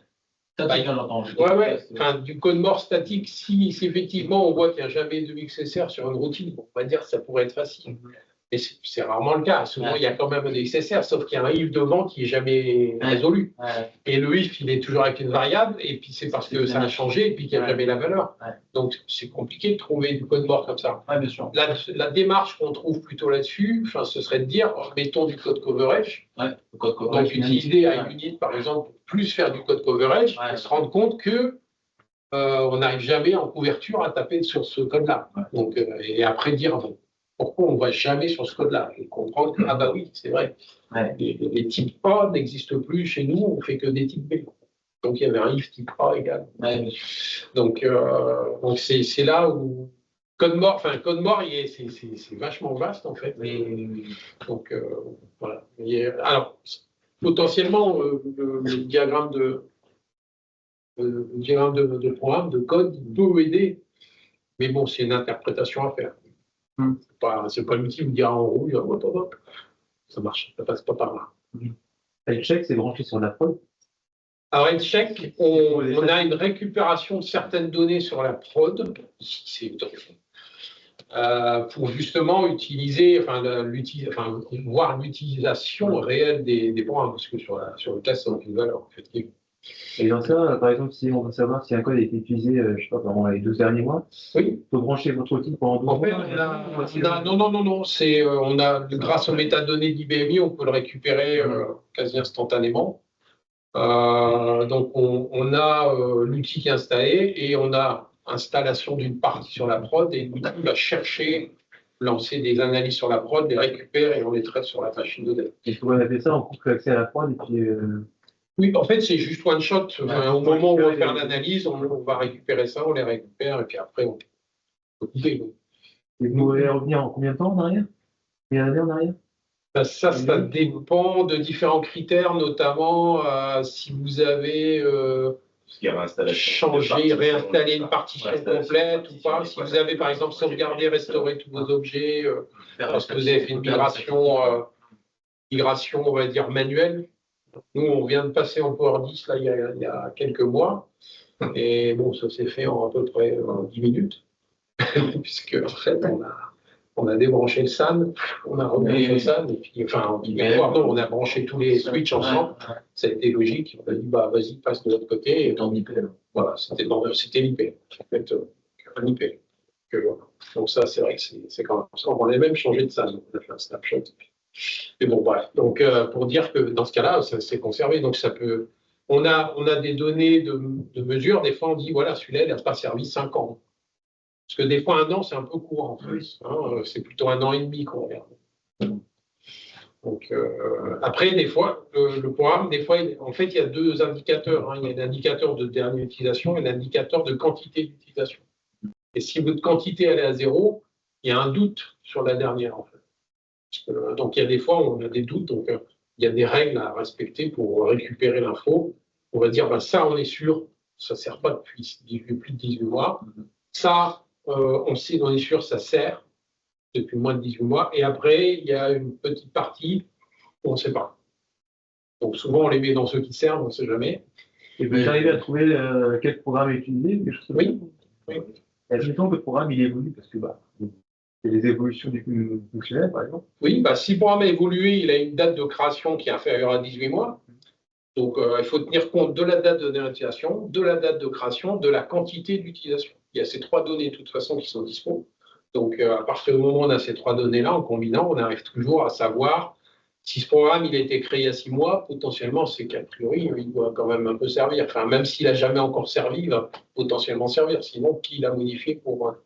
Du code mort statique, si effectivement on voit qu'il n'y a jamais de XSR sur une routine, on va dire que ça pourrait être facile. Et c'est rarement le cas. Souvent, il y a quand même des XSR, sauf qu'il y a un if devant qui n'est jamais résolu. Et le if, il est toujours avec une variable, et puis c'est parce que ça a changé, et puis qu'il n'y a jamais la valeur. Donc, c'est compliqué de trouver du code mort comme ça. Bien sûr. La démarche qu'on trouve plutôt là-dessus, ce serait de dire, mettons du code coverage. Le code coverage. Donc, utiliser iUnit, par exemple, plus faire du code coverage, et se rendre compte que on n'arrive jamais en couverture à taper sur ce code-là. Donc, et après dire pourquoi on ne va jamais sur ce code-là et comprendre que, oui, c'est vrai. Les types A n'existent plus chez nous, on ne fait que des types B. Donc, il y avait un if type A égal. Donc, c'est là où code mort, c'est vachement vaste en fait. Donc, voilà. Alors, potentiellement, le diagramme de programme, de code, peut aider Mais bon, c'est une interprétation à faire. C'est pas l'outil qui me dira en rouge, ça marche, ça passe pas par là. Health-Check, c'est branché sur la prod. Alors, Health-Check, on a une récupération de certaines données sur la prod, pour justement utiliser, voir l'utilisation réelle des programmes, parce que sur le test, ça n'a aucune valeur, en fait. Et dans ça, par exemple, si on veut savoir si un code a été utilisé, je sais pas, pendant les 12 derniers mois, oui. Il faut brancher votre outil pendant 12 mois. En fait, grâce aux métadonnées d'IBMI, on peut le récupérer quasi instantanément. Donc, on a l'outil qui est installé et on a installation d'une partie sur la prod et l'outil va chercher, lancer des analyses sur la prod, les récupère et on les traite sur la machine de données. Et on a fait ça, on coupe l'accès à la prod et puis. Oui, en fait, c'est juste one shot. Au moment où on va faire l'analyse, on va récupérer ça, on les récupère et puis après, on peut couper. Et vous voulez revenir en combien de temps en arrière? Et en arrière? Ça dépend de différents critères, notamment si vous avez changé, réinstallé une partition complète ou pas. Si vous avez, par exemple, sauvegardé, restauré tous vos objets, parce que vous avez fait une migration, on va dire, manuelle. Nous, on vient de passer en Power 10 là, il y a quelques mois. Et bon, ça s'est fait en à peu près 10 minutes. Puisque, en fait, on a débranché le SAN, on a rebranché le SAN, et puis, on a branché tous les switches ensemble. Ça a été logique. On a dit, bah, vas-y, passe de l'autre côté. Et dans l'IP. Voilà, c'était l'IP. En fait, un IP. Voilà. Donc, ça, c'est vrai que c'est quand même ça. On a même changé de SAN. On a fait un snapshot. Mais bon, bref. Donc, pour dire que dans ce cas-là, ça s'est conservé. Donc, ça peut. On a des données de mesure. Des fois, on dit, voilà, celui-là, il n'a pas servi 5 ans. Parce que des fois, 1 an, c'est un peu court, en fait. C'est plutôt 1 an et demi qu'on regarde. Donc, après, des fois, le programme, des fois, en fait, il y a 2 indicateurs. Il y a l'indicateur de dernière utilisation et l'indicateur de quantité d'utilisation. Et si votre quantité elle est à 0, il y a un doute sur la dernière, en fait. Donc, il y a des fois où on a des doutes. Donc, il y a des règles à respecter pour récupérer l'info. On va dire, ça, on est sûr, ça ne sert pas depuis plus de 18 mois. Ça, on sait, on est sûr, ça sert depuis moins de 18 mois. Et après, il y a une petite partie où on ne sait pas. Donc souvent, on les met dans ceux qui servent, on ne sait jamais. Et vous arrivez à trouver quel programme est utilisé? Oui. Admettons que le programme il évolue, parce que il y a des évolutions du fonctionnel, par exemple. Oui, si le programme a évolué, il a une date de création qui est inférieure à 18 mois. Donc, il faut tenir compte de la date de dénotation, de la date de création, de la quantité d'utilisation. Il y a ces 3 données, de toute façon, qui sont disponibles. Donc, à partir du moment où on a ces 3 données-là, en combinant, on arrive toujours à savoir si ce programme il a été créé il y a 6 mois, potentiellement, c'est qu'a priori, il doit quand même un peu servir. Enfin, même s'il n'a jamais encore servi, il va potentiellement servir. Sinon, qui l'a modifié pour.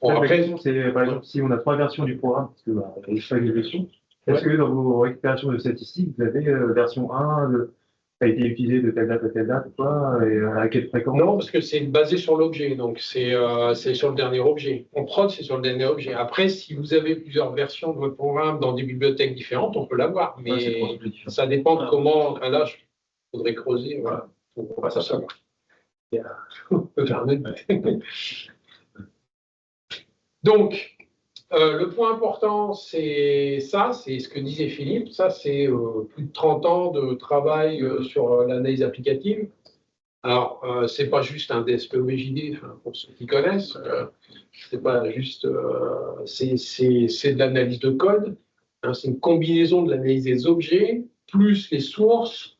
Après, c'est par exemple, si on a 3 versions du programme, parce que il y a chaque version, est-ce que dans vos récupérations de statistiques, vous avez version 1, a été utilisé de telle date à telle date ou pas, et à quelle fréquence? Non, parce que c'est basé sur l'objet, donc c'est sur le dernier objet. En prod, c'est sur le dernier objet. Après, si vous avez plusieurs versions de votre programme dans des bibliothèques différentes, on peut l'avoir, mais ça dépend de comment. Là, il faudrait creuser, voilà. On va ça savoir. On peut faire un autre. Donc, le point important, c'est ça, c'est ce que disait Philippe. Ça, c'est plus de 30 ans de travail sur l'analyse applicative. Alors, c'est pas juste un DSP-OBJD, pour ceux qui connaissent. C'est pas juste, c'est de l'analyse de code. C'est une combinaison de l'analyse des objets plus les sources,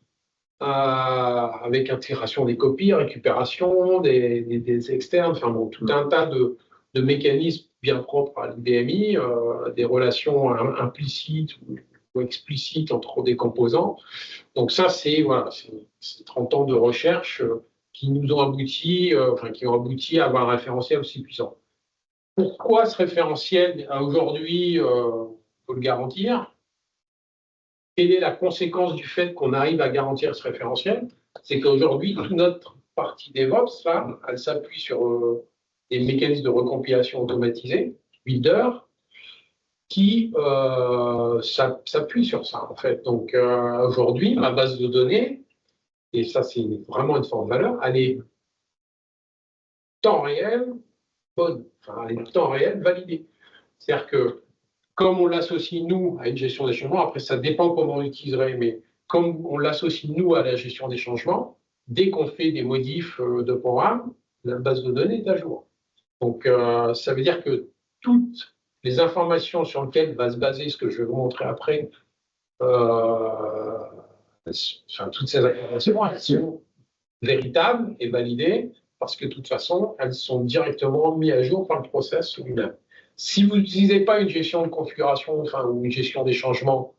avec intégration des copies, récupération des externes. Enfin bon, tout un tas de mécanismes bien propres à l'IBMI, des relations implicites ou explicites entre des composants. Donc ça, c'est 30 ans de recherche qui nous ont abouti, qui ont abouti à avoir un référentiel aussi puissant. Pourquoi ce référentiel, aujourd'hui, on peut le garantir? Quelle est la conséquence du fait qu'on arrive à garantir ce référentiel? C'est qu'aujourd'hui, toute notre partie DevOps, là, elle s'appuie sur des mécanismes de recompilation automatisés, Builder, qui s'appuient sur ça, en fait. Donc, aujourd'hui, ma base de données, et ça, c'est vraiment une forte valeur, elle est temps réel, bonne, enfin, elle est tout en réel validée. C'est-à-dire que comme on l'associe, nous, à une gestion des changements, après ça dépend comment on l'utiliserait, mais comme on l'associe, nous, à la gestion des changements, dès qu'on fait des modifs de programme, la base de données est à jour. Donc, ça veut dire que toutes les informations sur lesquelles va se baser ce que je vais vous montrer après, toutes ces informations, elles sont véritables et validées parce que de toute façon, elles sont directement mises à jour par le process lui-même. Si vous n'utilisez pas une gestion de configuration, enfin, ou une gestion des changements,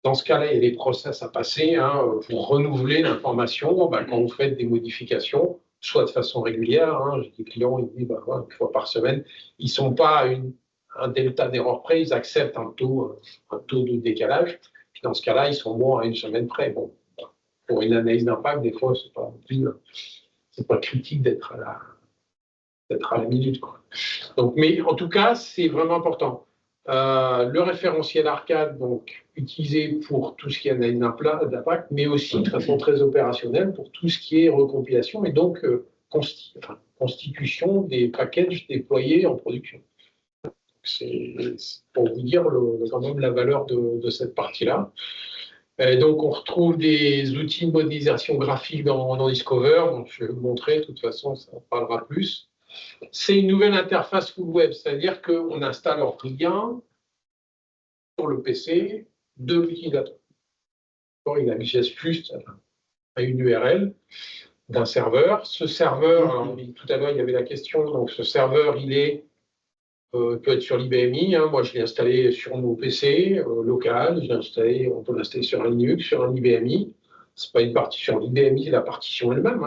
dans ce cas-là, il y a des process à passer pour renouveler l'information quand vous faites des modifications, soit de façon régulière. J'ai des clients, ils disent une fois par semaine, ils ne sont pas à un delta d'erreur près, ils acceptent un taux de décalage. Puis dans ce cas-là, ils sont moins à une semaine près. Bon, pour une analyse d'impact, des fois, c'est pas critique d'être à la minute, quoi. Donc, mais en tout cas, c'est vraiment important. Le référentiel arcade, donc utilisé pour tout ce qui est analyse d'impact, mais aussi de façon très opérationnelle pour tout ce qui est recompilation et donc constitution des packages déployés en production. C'est pour vous dire quand même la valeur de cette partie-là. Donc, on retrouve des outils de modélisation graphique dans Discover. Donc, je vais vous montrer, de toute façon, ça en parlera plus. C'est une nouvelle interface full web, c'est-à-dire qu'on installe en lien sur le PC de l'utilisateur. Il accède juste à une URL d'un serveur. Ce serveur, alors, tout à l'heure, il y avait la question, donc ce serveur, il peut être sur l'IBMI. Moi, je l'ai installé sur mon PC local. On peut l'installer sur un Linux, sur un IBMI. Ce n'est pas une partition l'IBMI, c'est la partition elle-même,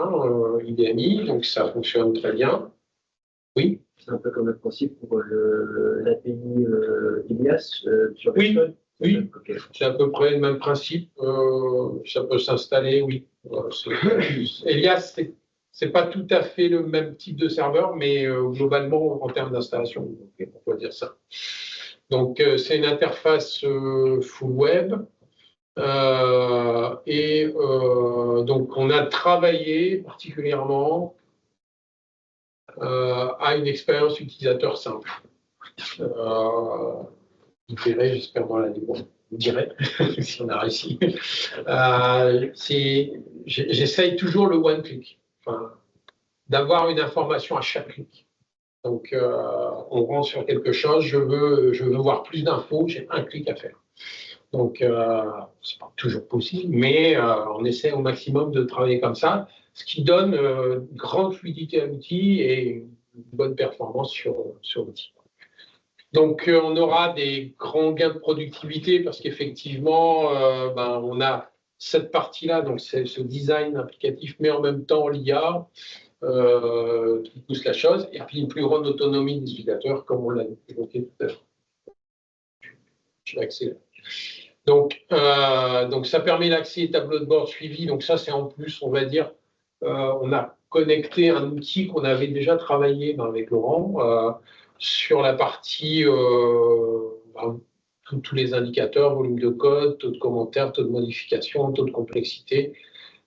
IBMI, donc ça fonctionne très bien. Oui. C'est un peu comme le principe pour l'API Ilias sur oui, Code. Oui, okay. C'est à peu près le même principe. Ça peut s'installer, oui. Elias, c'est pas tout à fait le même type de serveur, mais globalement, en termes d'installation, on peut dire ça. Donc, c'est une interface full web. Donc, on a travaillé particulièrement à une expérience utilisateur simple. Vous verrez, j'espère, dans la démo. Vous direz, si on a réussi. J'essaye toujours le one-click, d'avoir une information à chaque clic. Donc, on rentre sur quelque chose, je veux voir plus d'infos, j'ai un clic à faire. Donc, c'est pas toujours possible, mais on essaie au maximum de travailler comme ça, ce qui donne une grande fluidité à l'outil et une bonne performance sur l'outil. Donc, on aura des grands gains de productivité parce qu'effectivement, on a cette partie-là, donc c'est ce design applicatif, mais en même temps l'IA qui pousse la chose, et puis une plus grande autonomie des utilisateurs, comme on l'a évoqué tout à l'heure. Je vais accélérer. Donc, ça permet l'accès et tableau de bord suivi. Donc, ça, c'est en plus, on va dire, on a connecté un outil qu'on avait déjà travaillé avec Laurent sur la partie tous les indicateurs, volume de code, taux de commentaires, taux de modification, taux de complexité,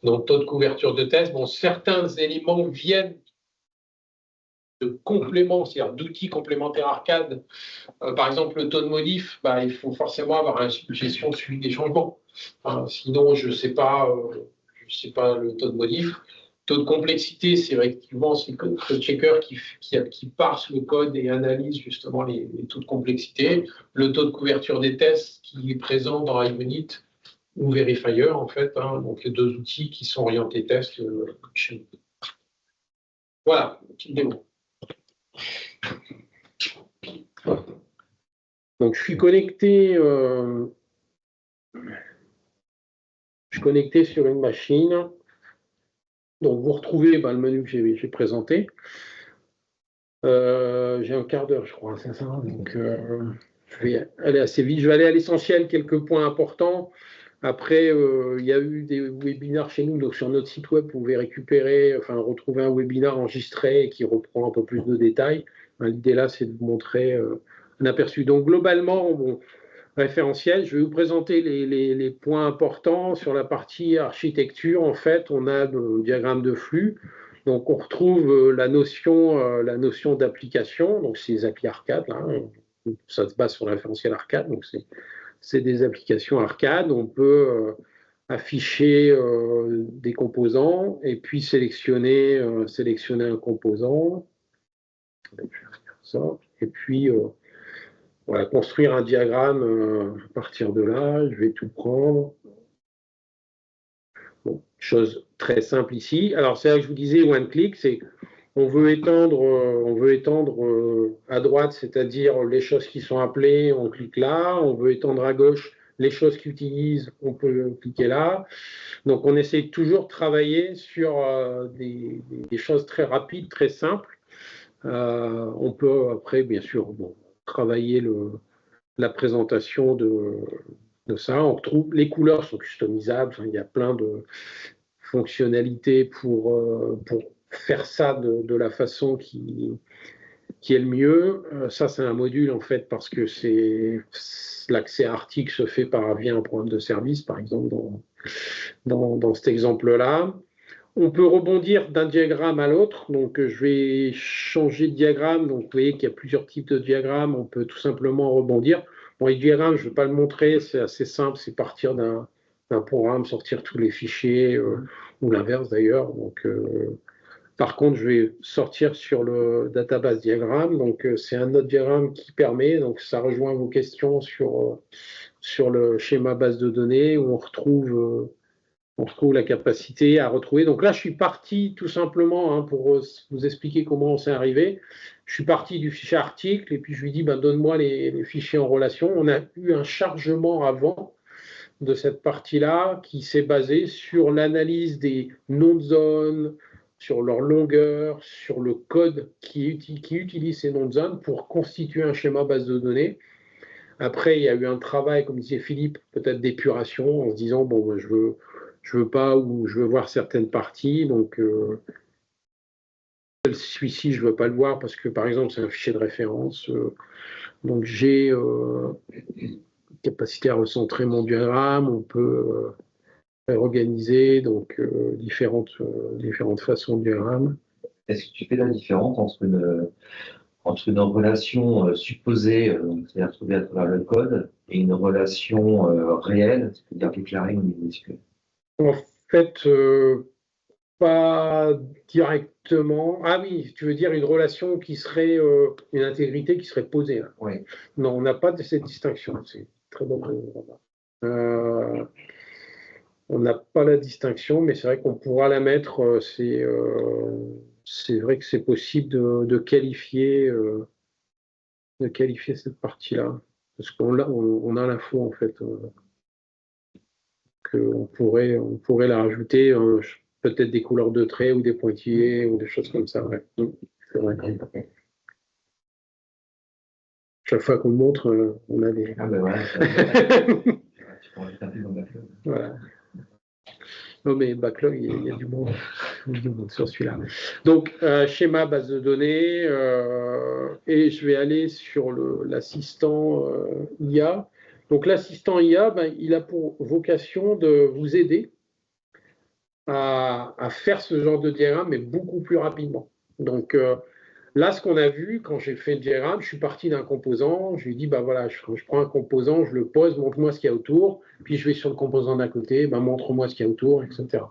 donc taux de couverture de test. Bon, certains éléments viennent de compléments, c'est-à-dire d'outils complémentaires arcade. Par exemple, le taux de modif, il faut forcément avoir une gestion de suivi des changements. Sinon, je ne sais pas le taux de modif. Taux de complexité, c'est effectivement le checker qui parse le code et analyse justement les taux de complexité. Le taux de couverture des tests qui est présent dans iUnit ou Verifier, en fait. Donc, les deux outils qui sont orientés test chez nous. Voilà, petite démo. Donc, je suis connecté sur une machine. Donc, vous retrouvez le menu que j'ai présenté. J'ai un quart d'heure, je crois, c'est ça. Donc, je vais aller assez vite. Je vais aller à l'essentiel, quelques points importants. Après, il y a eu des webinaires chez nous. Donc, sur notre site web, vous pouvez retrouver un webinaire enregistré qui reprend un peu plus de détails. L'idée là, c'est de vous montrer un aperçu. Donc, globalement, référentiel, je vais vous présenter les points importants sur la partie architecture. En fait, on a le diagramme de flux. Donc on retrouve la notion d'application, donc c'est les applis arcade, là, hein. Ça se base sur le référentiel arcade, donc c'est des applications arcade. On peut afficher des composants et puis sélectionner un composant. Ça. Et puis voilà, construire un diagramme à partir de là. Je vais tout prendre. Bon, chose très simple ici. Alors c'est là que je vous disais one click, c'est on veut étendre à droite, c'est-à-dire les choses qui sont appelées, on clique là. On veut étendre à gauche les choses qu'ils utilisent, on peut cliquer là. Donc on essaie toujours de travailler sur des choses très rapides, très simples. On peut après, bien sûr, travailler la présentation de ça. On retrouve les couleurs sont customisables. Enfin, il y a plein de fonctionnalités pour faire ça de la façon qui est le mieux. Ça, c'est un module en fait parce que l'accès à articles se fait via un programme de service, par exemple dans cet exemple-là. On peut rebondir d'un diagramme à l'autre. Donc, je vais changer de diagramme. Donc, vous voyez qu'il y a plusieurs types de diagrammes. On peut tout simplement rebondir. Bon, les diagrammes, je ne vais pas le montrer. C'est assez simple. C'est partir d'un programme, sortir tous les fichiers, ou l'inverse d'ailleurs. Donc, par contre, je vais sortir sur le database diagramme. Donc, c'est un autre diagramme qui permet. Donc, ça rejoint vos questions sur le schéma base de données où on retrouve la capacité à retrouver. Donc là, je suis parti tout simplement, pour vous expliquer comment on s'est arrivé. Je suis parti du fichier article et puis je lui dis, donne-moi les fichiers en relation. On a eu un chargement avant de cette partie-là qui s'est basé sur l'analyse des noms de zones, sur leur longueur, sur le code qui utilise ces noms de zones pour constituer un schéma base de données. Après, il y a eu un travail, comme disait Philippe, peut-être d'épuration en se disant, bon, je veux pas ou je veux voir certaines parties, donc celui-ci, je veux pas le voir parce que, par exemple, c'est un fichier de référence. Donc, j'ai capacité à recentrer mon diagramme, on peut réorganiser, donc différentes façons de diagramme. Est-ce que tu fais la différence entre une relation supposée, c'est-à-dire trouvée à travers le code, et une relation réelle, c'est-à-dire déclarée au niveau SQL? En fait, pas directement. Ah oui, tu veux dire une relation qui serait une intégrité qui serait posée. Là. Oui. Non, on n'a pas de cette distinction. C'est très bon. On n'a pas la distinction, mais c'est vrai qu'on pourra la mettre. C'est vrai que c'est possible de qualifier cette partie-là, parce qu'on a l'info en fait. Qu'on pourrait la rajouter, peut-être des couleurs de traits ou des pointillés ou des choses comme ça. Ouais. C'est vrai. Chaque fois qu'on le montre, on a des. Ah ben voilà. Voilà. Non mais backlog, il y a du monde sur celui-là. Donc schéma base de données, et je vais aller sur l'assistant IA. Donc l'assistant IA, il a pour vocation de vous aider à faire ce genre de diagramme, mais beaucoup plus rapidement. Donc là, ce qu'on a vu, quand j'ai fait le diagramme, je suis parti d'un composant, je lui dis, voilà, je prends un composant, je le pose, montre-moi ce qu'il y a autour, puis je vais sur le composant d'à côté, montre-moi ce qu'il y a autour, etc.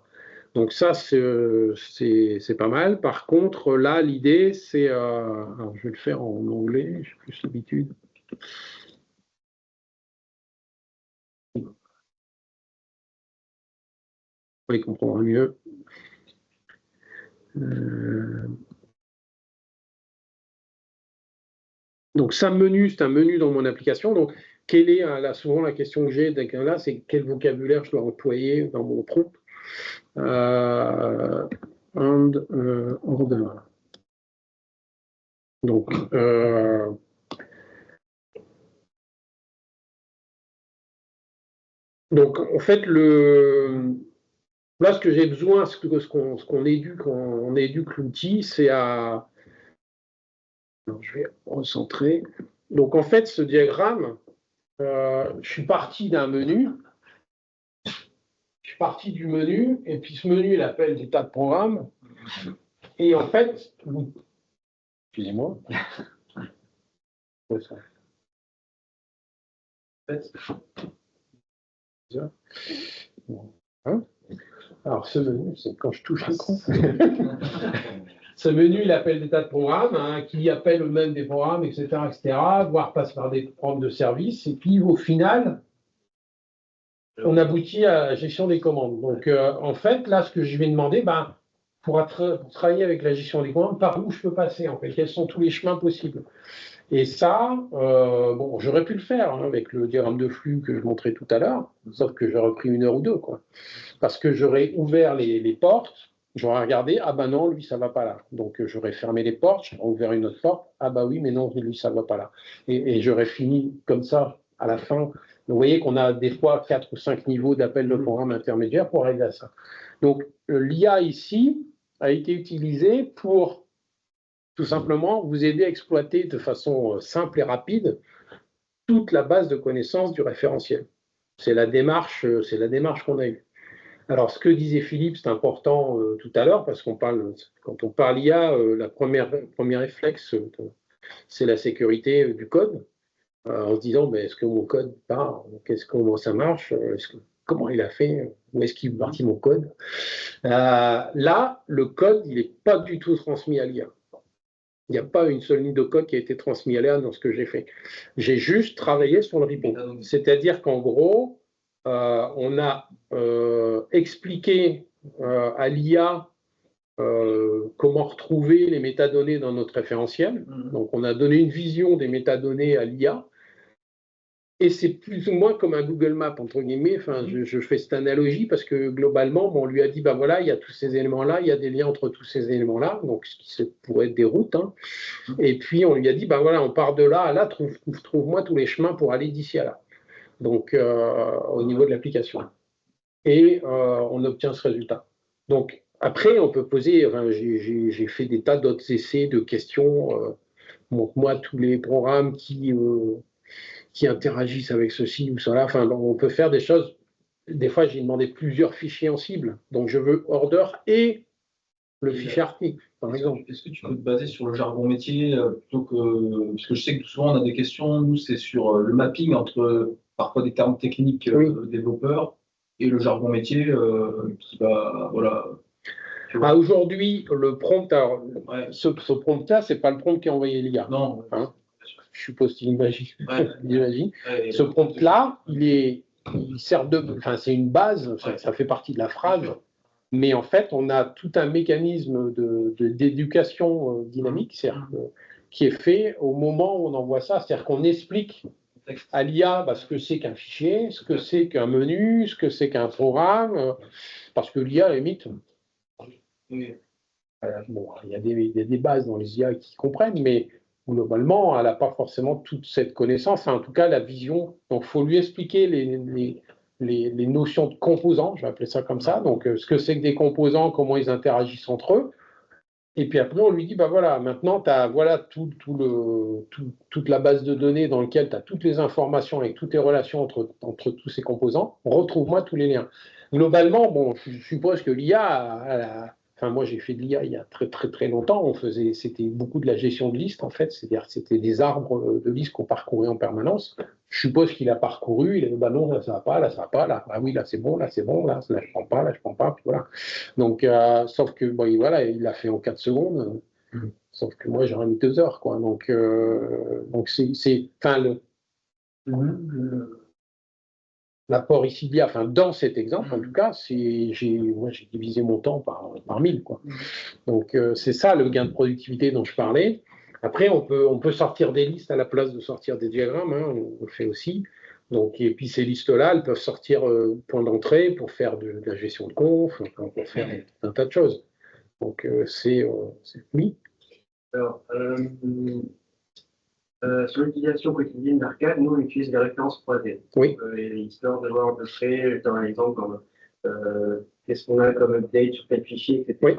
Donc ça, c'est pas mal. Par contre, là, l'idée, c'est... alors, je vais le faire en anglais, j'ai plus l'habitude. Il comprendra mieux. Donc, ça menu, c'est un menu dans mon application. Donc, quelle est, là, souvent la question que j'ai là, c'est quel vocabulaire je dois employer dans mon prompt. Order. Donc, en fait, là, ce que j'ai besoin, ce qu'on éduque, on éduque l'outil, c'est à... Alors, je vais recentrer. Donc, en fait, ce diagramme, je suis parti d'un menu. Je suis parti du menu, et puis ce menu, il appelle des tas de programmes. Et en fait, excusez-moi. Ouais, ça. Hein? Alors, ce menu, c'est quand je touche l'écran. Ce menu, il appelle des tas de programmes, hein, qui appellent eux-mêmes des programmes, etc., voire passe par des programmes de service. Et puis, au final, on aboutit à la gestion des commandes. Donc, en fait, là, ce que je vais demander, pour travailler avec la gestion des commandes, par où je peux passer, en fait, quels sont tous les chemins possibles. Et ça, bon, j'aurais pu le faire hein, avec le diagramme de flux que je montrais tout à l'heure, sauf que j'aurais pris 1 heure ou 2, quoi. Parce que j'aurais ouvert les portes, j'aurais regardé, ah ben non, lui, ça va pas là. Donc, j'aurais fermé les portes, j'aurais ouvert une autre porte, ah bah oui, mais non, lui, ça va pas là. Et j'aurais fini comme ça, à la fin. Donc, vous voyez qu'on a des fois 4 ou 5 niveaux d'appel de programme intermédiaire pour arriver à ça. Donc, l'IA ici a été utilisée pour tout simplement vous aider à exploiter de façon simple et rapide toute la base de connaissances du référentiel. C'est la démarche qu'on a eue. Alors, ce que disait Philippe, c'est important tout à l'heure, parce quand on parle IA, la premier réflexe, c'est la sécurité du code, en se disant, est-ce que mon code part, comment ça marche, comment il a fait, où est-ce qu'il est parti mon code. Là, le code, il n'est pas du tout transmis à l'IA. Il n'y a pas une seule ligne de code qui a été transmise à l'IA dans ce que j'ai fait. J'ai juste travaillé sur le repo. C'est-à-dire qu'en gros, on a expliqué à l'IA comment retrouver les métadonnées dans notre référentiel. Donc, on a donné une vision des métadonnées à l'IA. Et c'est plus ou moins comme un Google Maps, entre guillemets. Enfin, je fais cette analogie parce que globalement, on lui a dit, voilà, il y a tous ces éléments-là, il y a des liens entre tous ces éléments-là, donc ce qui pourrait être des routes. Hein. Et puis, on lui a dit, voilà, on part de là à là, trouve-moi tous les chemins pour aller d'ici à là. Donc, au niveau de l'application. Et on obtient ce résultat. Donc, après, on peut poser, j'ai fait des tas d'autres essais de questions. Montre-moi tous les programmes qui interagissent avec ceci ou cela. Enfin, on peut faire des choses. Des fois, j'ai demandé plusieurs fichiers en cible. Donc, je veux order et le fichier article, par exemple. Est-ce que tu peux te baser sur le jargon métier plutôt que... Parce que je sais que souvent, on a des questions. Nous, c'est sur le mapping entre parfois des termes techniques développeurs et le jargon métier qui va... Voilà. Aujourd'hui, le prompt, ce prompt-là, ce n'est pas le prompt qui a envoyé l'IA. Non. Hein, je suppose qu'il imagine. Ce prompt-là, il sert c'est une base, ça fait partie de la phrase, mais en fait, on a tout un mécanisme d'éducation dynamique qui est fait au moment où on envoie ça, c'est-à-dire qu'on explique à l'IA ce que c'est qu'un fichier, ce que c'est qu'un menu, ce que c'est qu'un programme, parce que l'IA, à la limite, bon, il y a des bases dans les IA qui comprennent, mais globalement, elle n'a pas forcément toute cette connaissance, en tout cas la vision. Donc, il faut lui expliquer les notions de composants, je vais appeler ça comme ça, donc ce que c'est que des composants, comment ils interagissent entre eux. Et puis après, on lui dit, voilà, maintenant, tu as toute la base de données dans laquelle tu as toutes les informations avec toutes les relations entre tous ces composants, retrouve-moi tous les liens. Globalement, bon, je suppose que l'IA, moi j'ai fait de l'IA il y a très très très longtemps, c'était beaucoup de la gestion de listes en fait, c'est-à-dire que c'était des arbres de listes qu'on parcourait en permanence. Je suppose qu'il a parcouru, il a dit non, là ça va pas, là ça va pas, là oui, là c'est bon, là je prends pas, puis voilà. Donc, sauf que voilà, il l'a fait en 4 secondes, sauf que moi j'aurais mis 2 heures, quoi. Donc l'apport ici d'IA, dans cet exemple, en tout cas, j'ai divisé mon temps par 1000, quoi. Donc, c'est ça le gain de productivité dont je parlais. Après, on peut sortir des listes à la place de sortir des diagrammes, hein, on le fait aussi. Donc, et puis ces listes-là, elles peuvent sortir point d'entrée pour faire de la gestion de conf, pour faire un tas de choses. Donc, c'est oui. Alors, sur l'utilisation quotidienne d'Arcade, nous on utilise des références croisées. Oui. Histoire de voir à peu près, dans un exemple, comme qu'est-ce qu'on a comme update sur quel fichier, etc. Oui.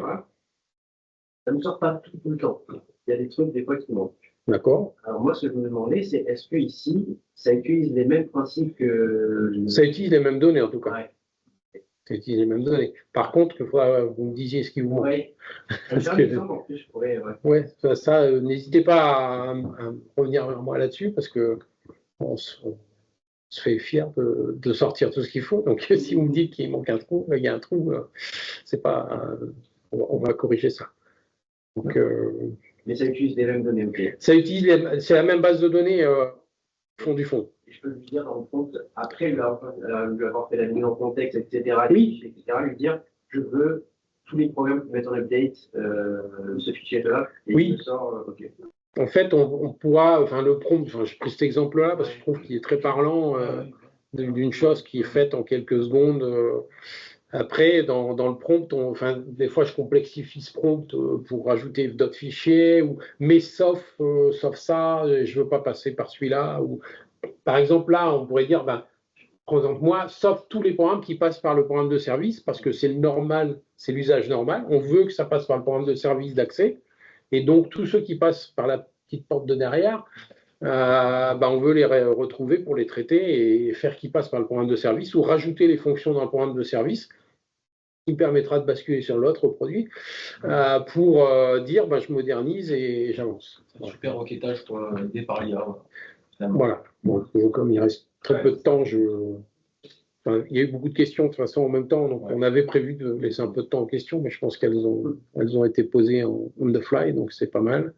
Ça ne sort pas tout le temps. Il y a des trucs des fois qui manquent. D'accord. Alors moi, ce que je me demandais, c'est est-ce que ici, ça utilise les mêmes principes que... Ça utilise les mêmes données en tout cas. Ouais. tu utilises les mêmes données. Par contre, il faudra vous me disiez ce qui vous manque. Oui. Parce Un que- exemple, en plus, je pourrais. Ouais, ça, n'hésitez pas à revenir vers moi là-dessus parce que on se fait fier de sortir tout ce qu'il faut. Donc, si vous me dites qu'il manque un trou, il y a un trou, c'est pas, on va corriger ça. Donc, Mais ça utilise les mêmes données, ok. c'est la même base de données fond du fond. Et je peux lui dire dans le compte, après lui avoir fait la mise en contexte, etc., Oui. etc., lui dire je veux tous les programmes qui mettent en update ce fichier-là, et Oui. il me sort, ok. En fait, on pourra, enfin le prompt, enfin, j'ai pris cet exemple-là parce que je trouve qu'il est très parlant d'une chose qui est faite en quelques secondes. Après, dans le prompt, enfin, des fois, je complexifie ce prompt pour rajouter d'autres fichiers, mais sauf ça, je veux pas passer par celui-là. Par exemple, là, on pourrait dire, par exemple, moi, sauf tous les programmes qui passent par le programme de service, parce que c'est le normal, c'est l'usage normal. On veut que ça passe par le programme de service d'accès. Et donc, tous ceux qui passent par la petite porte de derrière, on veut les retrouver pour les traiter et faire qu'ils passent par le programme de service ou rajouter les fonctions dans le programme de service qui permettra de basculer sur l'autre produit pour dire je modernise et j'avance. C'est un super requêtage aidé par l'IA. Voilà. Bon, comme il reste très peu de temps, il y a eu beaucoup de questions de toute façon en même temps, donc on avait prévu de laisser un peu de temps aux questions, mais je pense qu'elles ont été posées on the fly, donc c'est pas mal.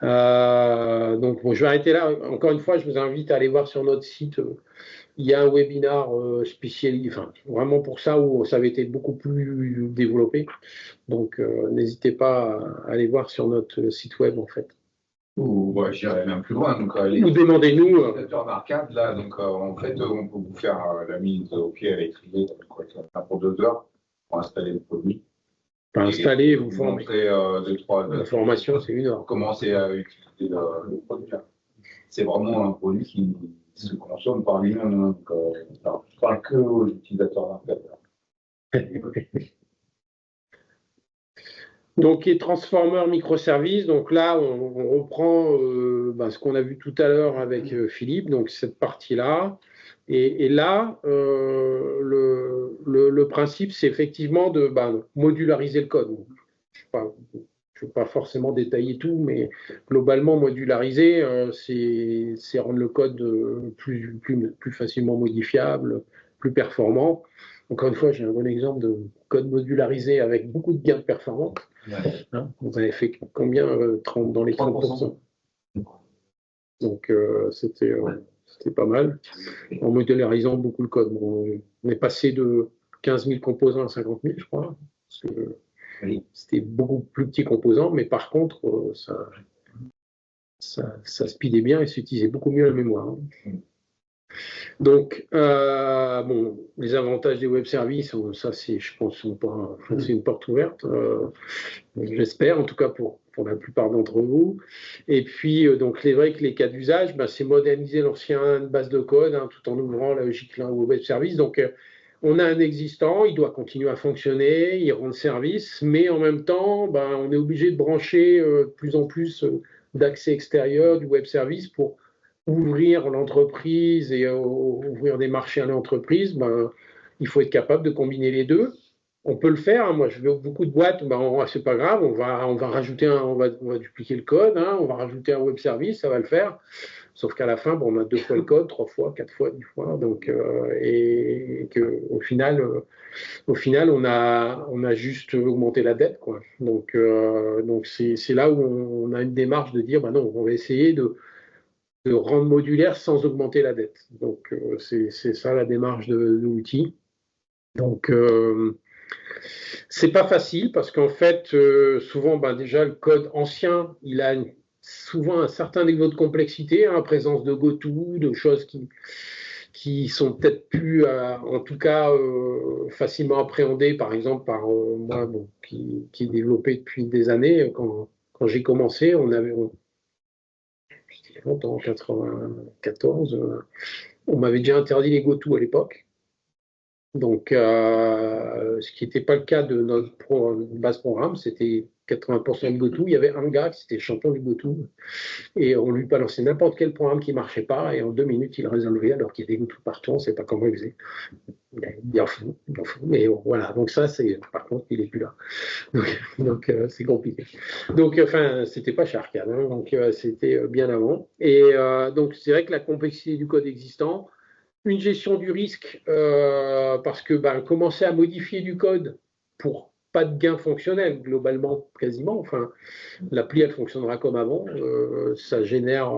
Donc je vais arrêter là. Encore une fois, je vous invite à aller voir sur notre site. Il y a un webinar spécialisé, vraiment pour ça, où ça avait été beaucoup plus développé. Donc n'hésitez pas à aller voir sur notre site web en fait. Ou j'irais même plus loin. Donc, Ou demandez-nous. Utilisateur d'arcade, là, donc en fait, on peut vous faire la mise au pied à l'étrier pour 2 heures pour installer le produit. Installer, vous former. La formation, c'est 1 heure. Commencer à utiliser le produit. C'est vraiment un produit qui se consomme par lui-même. Donc, je ne parle que aux utilisateurs d'arcade. Donc, et Transformer microservices, donc là, on reprend ce qu'on a vu tout à l'heure avec Philippe, donc cette partie-là. Et là, le principe, c'est effectivement de modulariser le code. Je ne vais pas forcément détailler tout, mais globalement, modulariser, c'est rendre le code plus facilement modifiable, plus performant. Encore une fois, j'ai un bon exemple de code modularisé avec beaucoup de gains de performance. Ouais. Hein, vous avez fait combien dans les 30%? Donc, c'était pas mal. En modularisant beaucoup le code. Bon, on est passé de 15 000 composants à 50 000, je crois. Parce que c'était beaucoup plus petits composants, mais par contre, ça speedait bien et s'utilisait beaucoup mieux la mémoire. Hein. Donc, les avantages des web services, ça, je pense, c'est une porte ouverte. J'espère, en tout cas pour la plupart d'entre vous. Et puis, donc, c'est vrai que les cas d'usage, c'est moderniser l'ancienne base de code tout en ouvrant la logique au web service. Donc, on a un existant, il doit continuer à fonctionner, il rend service, mais en même temps, on est obligé de brancher de plus en plus d'accès extérieur du web service pour ouvrir l'entreprise et ouvrir des marchés à l'entreprise. Il faut être capable de combiner les deux. On peut le faire. Moi, je veux beaucoup de boîtes. C'est pas grave. On va rajouter on va dupliquer le code. On va rajouter un web service. Ça va le faire. Sauf qu'à la fin, on a 2 fois le code, 3 fois, 4 fois, 10 fois. Donc, et que au final, on a juste augmenté la dette, quoi. Donc, c'est là où on a une démarche de dire, non, on va essayer de rendre modulaire sans augmenter la dette. Donc, c'est ça la démarche de l'outil. Donc, c'est pas facile parce qu'en fait, souvent, déjà, le code ancien, il a souvent un certain niveau de complexité, la présence de GoTo, de choses qui sont peut-être plus, en tout cas, facilement appréhendées, par exemple, par moi, qui est développé depuis des années. Quand j'ai commencé, on avait longtemps, en 94, on m'avait déjà interdit les GoTo à l'époque. Donc, ce qui n'était pas le cas de notre base programme, c'était 80% de GoTo. Il y avait un gars qui était champion du GoTo et on lui balançait n'importe quel programme qui ne marchait pas et en 2 minutes, il résolvait alors qu'il y avait GoTo partout. On ne sait pas comment il faisait. Il en fout. Mais voilà, donc ça, par contre, il n'est plus là. Donc c'est compliqué. Donc, enfin, c'était pas chez Arcade, hein, donc c'était bien avant. Et donc, c'est vrai que la complexité du code existant, une gestion du risque, parce que commencer à modifier du code pour pas de gain fonctionnel, globalement, quasiment, enfin, l'appli, elle fonctionnera comme avant, ça génère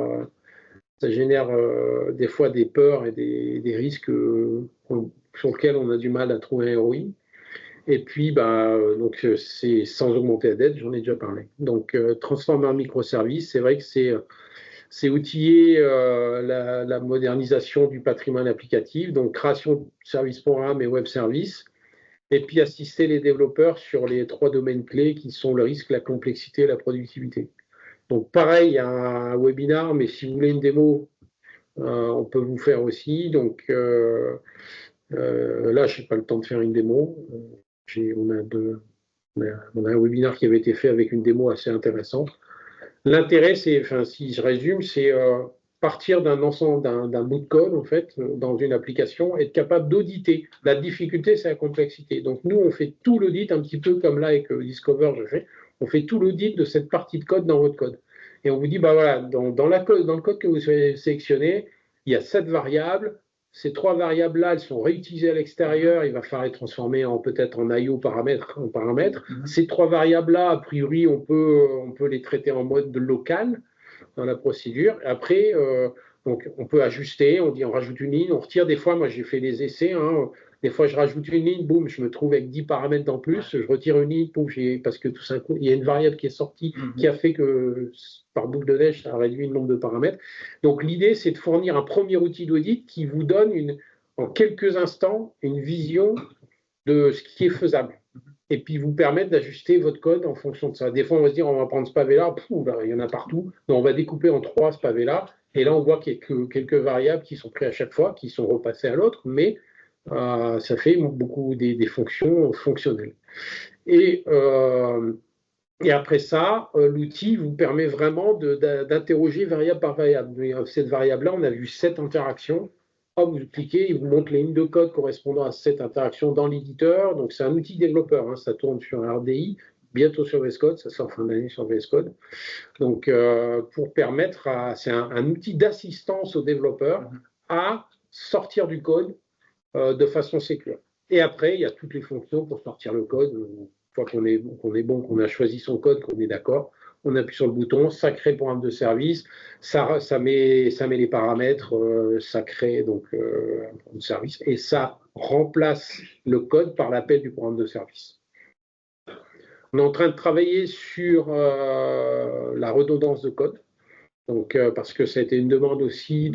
des fois des peurs et des risques sur lesquels on a du mal à trouver un ROI. Et puis, donc, c'est sans augmenter la dette, j'en ai déjà parlé. Donc, transformer en microservice, c'est vrai que c'est outiller la modernisation du patrimoine applicatif, donc création de services programmes et web services, et puis assister les développeurs sur les 3 domaines clés qui sont le risque, la complexité et la productivité. Donc, pareil, il y a un webinar, mais si vous voulez une démo, on peut vous faire aussi. Donc, là, je n'ai pas le temps de faire une démo. On a un webinaire qui avait été fait avec une démo assez intéressante. L'intérêt, c'est, enfin, si je résume, c'est partir d'un ensemble, d'un bout de code, en fait, dans une application, être capable d'auditer. La difficulté, c'est la complexité. Donc, nous, on fait tout l'audit, un petit peu comme là avec Discover, on fait tout l'audit de cette partie de code dans votre code. Et on vous dit, voilà, dans le code que vous sélectionnez, il y a 7 variables. Ces 3 variables-là, elles sont réutilisées à l'extérieur. Il va falloir les transformer peut-être en IO paramètres. Ces 3 variables-là, a priori, on peut les traiter en mode local dans la procédure. Après, donc, on peut ajuster. On dit on rajoute une ligne, on retire. Des fois, moi, j'ai fait des essais. Des fois, je rajoute une ligne, boum, je me trouve avec 10 paramètres en plus. Je retire une ligne, boum, parce que tout d'un coup, il y a une variable qui est sortie qui a fait que, par boucle de neige, ça a réduit le nombre de paramètres. Donc, l'idée, c'est de fournir un premier outil d'audit qui vous donne en quelques instants une vision de ce qui est faisable. Et puis, vous permettre d'ajuster votre code en fonction de ça. Des fois, on va se dire, on va prendre ce pavé-là, il y en a partout. Donc, on va découper en 3 ce pavé-là. Et là, on voit qu'il y a quelques variables qui sont prises à chaque fois, qui sont repassées à l'autre, mais ça fait beaucoup des fonctions fonctionnelles. Et après ça, l'outil vous permet vraiment d'interroger variable par variable. Cette variable-là, on a vu 7 interactions. Vous cliquez, il vous montre les lignes de code correspondant à cette interaction dans l'éditeur. Donc, c'est un outil développeur. Ça tourne sur un RDI, bientôt sur VS Code. Ça sort fin d'année sur VS Code. Donc, pour permettre c'est un outil d'assistance aux développeurs à sortir du code de façon sécure. Et après, il y a toutes les fonctions pour sortir le code. Une fois qu'on est bon, qu'on a choisi son code, qu'on est d'accord, on appuie sur le bouton, ça crée le programme de service, ça met les paramètres, ça crée donc un programme de service et ça remplace le code par l'appel du programme de service. On est en train de travailler sur la redondance de code. Donc, parce que ça a été une demande aussi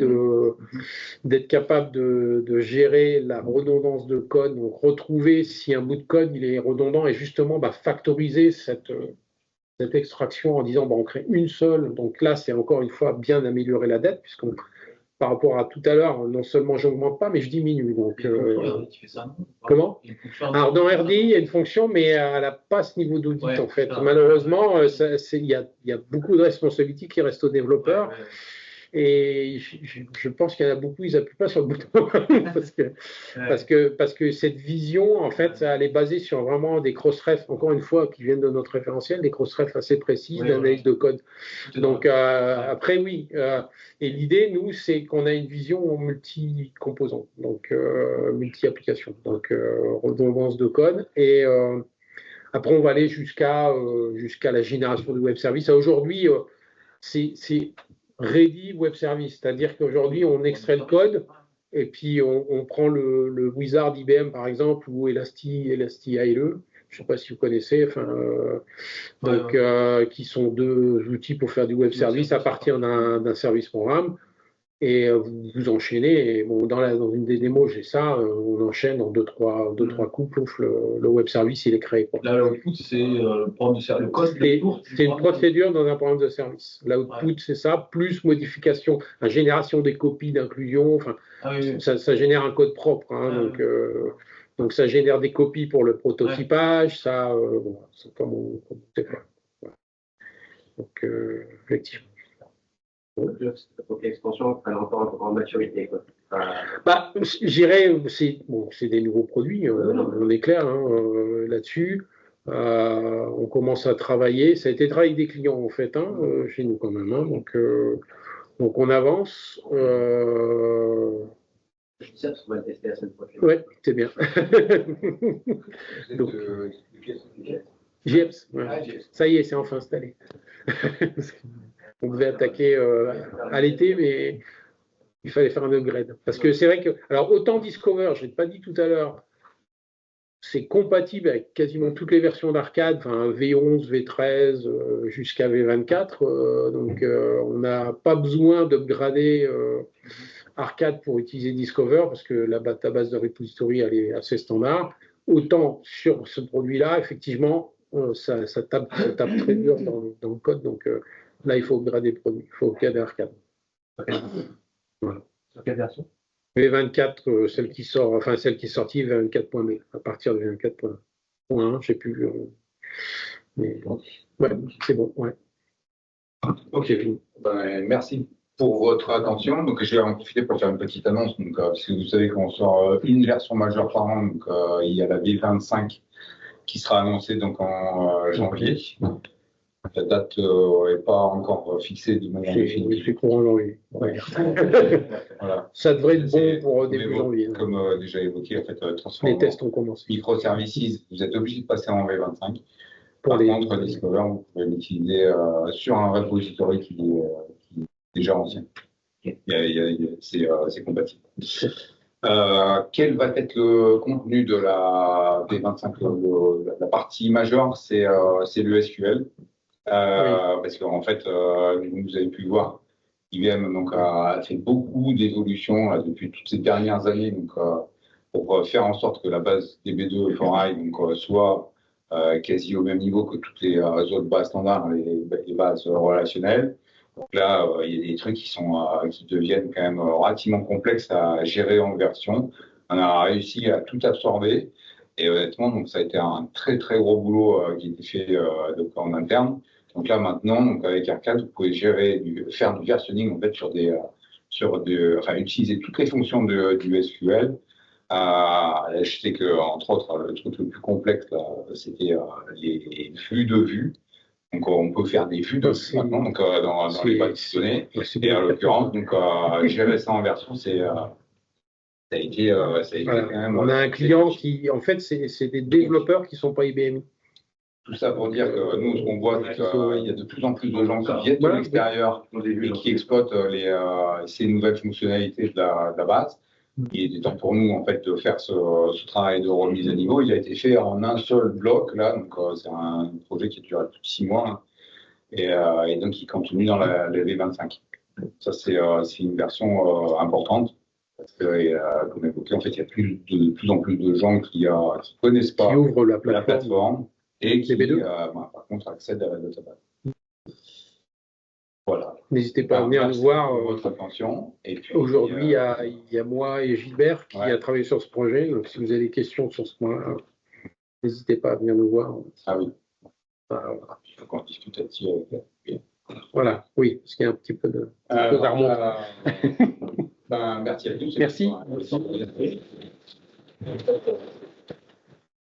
d'être capable de gérer la redondance de code, donc retrouver si un bout de code il est redondant et justement factoriser cette extraction en disant on crée une seule. Donc là, c'est encore une fois bien améliorer la dette, puisqu'on par rapport à tout à l'heure, non seulement j'augmente pas, mais je diminue. Donc, comment? Alors dans RD, il y a une fonction, mais elle n'a pas ce niveau d'audit en fait. Malheureusement, il y a beaucoup de responsabilités qui restent aux développeurs. Et je pense qu'il y en a beaucoup, ils n'appuient pas sur le bouton parce que cette vision, en fait, elle est basée sur vraiment des cross-refs, encore une fois, qui viennent de notre référentiel, des cross-refs assez précises d'analyse de code. Donc, après, oui. Et l'idée, nous, c'est qu'on a une vision multi-composants, donc multi-applications, donc redondance de code. Et après, on va aller jusqu'à la génération de web service. Aujourd'hui, c'est ready web service, c'est-à-dire qu'aujourd'hui, on extrait le code et puis on prend le Wizard IBM, par exemple, ou Elasti-ILE, je ne sais pas si vous connaissez, qui sont 2 outils pour faire du web service à partir d'un service programme. Et vous enchaînez, et dans une des démos, j'ai ça, on enchaîne en 2-3 coups, plouf, le web service, il est créé. Là, l'output, c'est le programme de service. Le code, c'est une procédure dans un programme de service. L'output, c'est ça, plus modification, génération des copies d'inclusion, ça génère un code propre. Donc ça génère des copies pour le prototypage, ça, voilà, c'est comme on sait faire. Voilà. Donc effectivement. Donc l'expansion prenne encore en maturité, quoi. Bah, je dirais, c'est des nouveaux produits, on est clair là-dessus. On commence à travailler. Ça a été travaillé avec des clients en fait, chez nous quand même. Donc on avance. Je dis ça parce qu'on va le tester la semaine prochaine. Ouais, c'est bien. Donc, GEPS, ouais. Ça y est, c'est enfin installé. On devait attaquer à l'été, mais il fallait faire un upgrade. Parce que c'est vrai que, alors autant Discover, je ne l'ai pas dit tout à l'heure, c'est compatible avec quasiment toutes les versions d'arcade, enfin V11, V13 jusqu'à V24. Donc on n'a pas besoin d'upgrader arcade pour utiliser Discover parce que la database de repository elle est assez standard. Autant sur ce produit-là, effectivement, ça tape très dur dans le code. Donc là, il faut upgrader le produit. Il faut upgrader arcade. Voilà. Sur quelle version? V24, celle qui sort, enfin celle qui est sortie, V24.b, à partir de V24.1, je ne sais plus. Mais ouais, c'est bon, ouais. Ok, ben, merci pour votre attention. Donc, je vais en profiter pour faire une petite annonce. Donc, parce que vous savez qu'on sort une version majeure par an. Donc, il y a la V25 qui sera annoncée donc en janvier. La date n'est pas encore fixée de manière définitive. C'est courant janvier. Ouais. Voilà. Ça devrait être bon pour début janvier. Comme déjà évoqué, en fait, les tests ont commencé. Microservices, vous êtes obligé de passer en V25. Par contre, Discover, vous pouvez l'utiliser sur un repository qui est déjà ancien. C'est compatible. Quel va être le contenu de la V25? La partie majeure, c'est le SQL. Parce qu'en fait, vous avez pu voir, IBM donc, a fait beaucoup d'évolutions depuis toutes ces dernières années donc, pour faire en sorte que la base DB2 Forai soit quasi au même niveau que toutes les autres bases standards, les bases relationnelles. Donc là, il y a des trucs qui deviennent quand même relativement complexes à gérer en version. On a réussi à tout absorber. Et honnêtement, donc, ça a été un très très gros boulot qui a été fait en interne. Donc là maintenant, donc avec Arcade, vous pouvez faire du versionning en fait enfin utiliser toutes les fonctions du SQL. Je sais que entre autres le truc le plus complexe c'était les flux de vues. Donc on peut faire des vues de flux maintenant donc dans les bases de données. Et en l'occurrence donc gérer ça en version ça a été voilà. Quand même. On a un client qui en fait c'est des développeurs qui sont pas IBM. Tout ça pour dire que nous, ce qu'on voit, c'est qu'il y a de plus en plus de gens qui viennent de l'extérieur et qui exploitent ces nouvelles fonctionnalités de la base. Il est temps pour nous, en fait, de faire ce travail de remise à niveau. Il a été fait en un seul bloc, là. Donc, c'est un projet qui a duré plus de 6 mois. Et donc, il continue dans la V25. Ça, c'est une version importante. Parce que, comme évoqué, en fait, il y a de plus en plus de gens qui connaissent pas qui ouvrent la plateforme. Et qui, par contre, accède à la database. Voilà. N'hésitez pas à venir nous voir. Pour votre attention. Aujourd'hui, il y a moi et Gilbert qui a travaillé sur ce projet. Donc, si vous avez des questions sur ce point-là, n'hésitez pas à venir nous voir. Ah oui. Il faut qu'on discute là-dessus avec lui. Voilà, oui, parce qu'il y a un petit peu de choses à remonter. Merci à tous. Merci. Merci.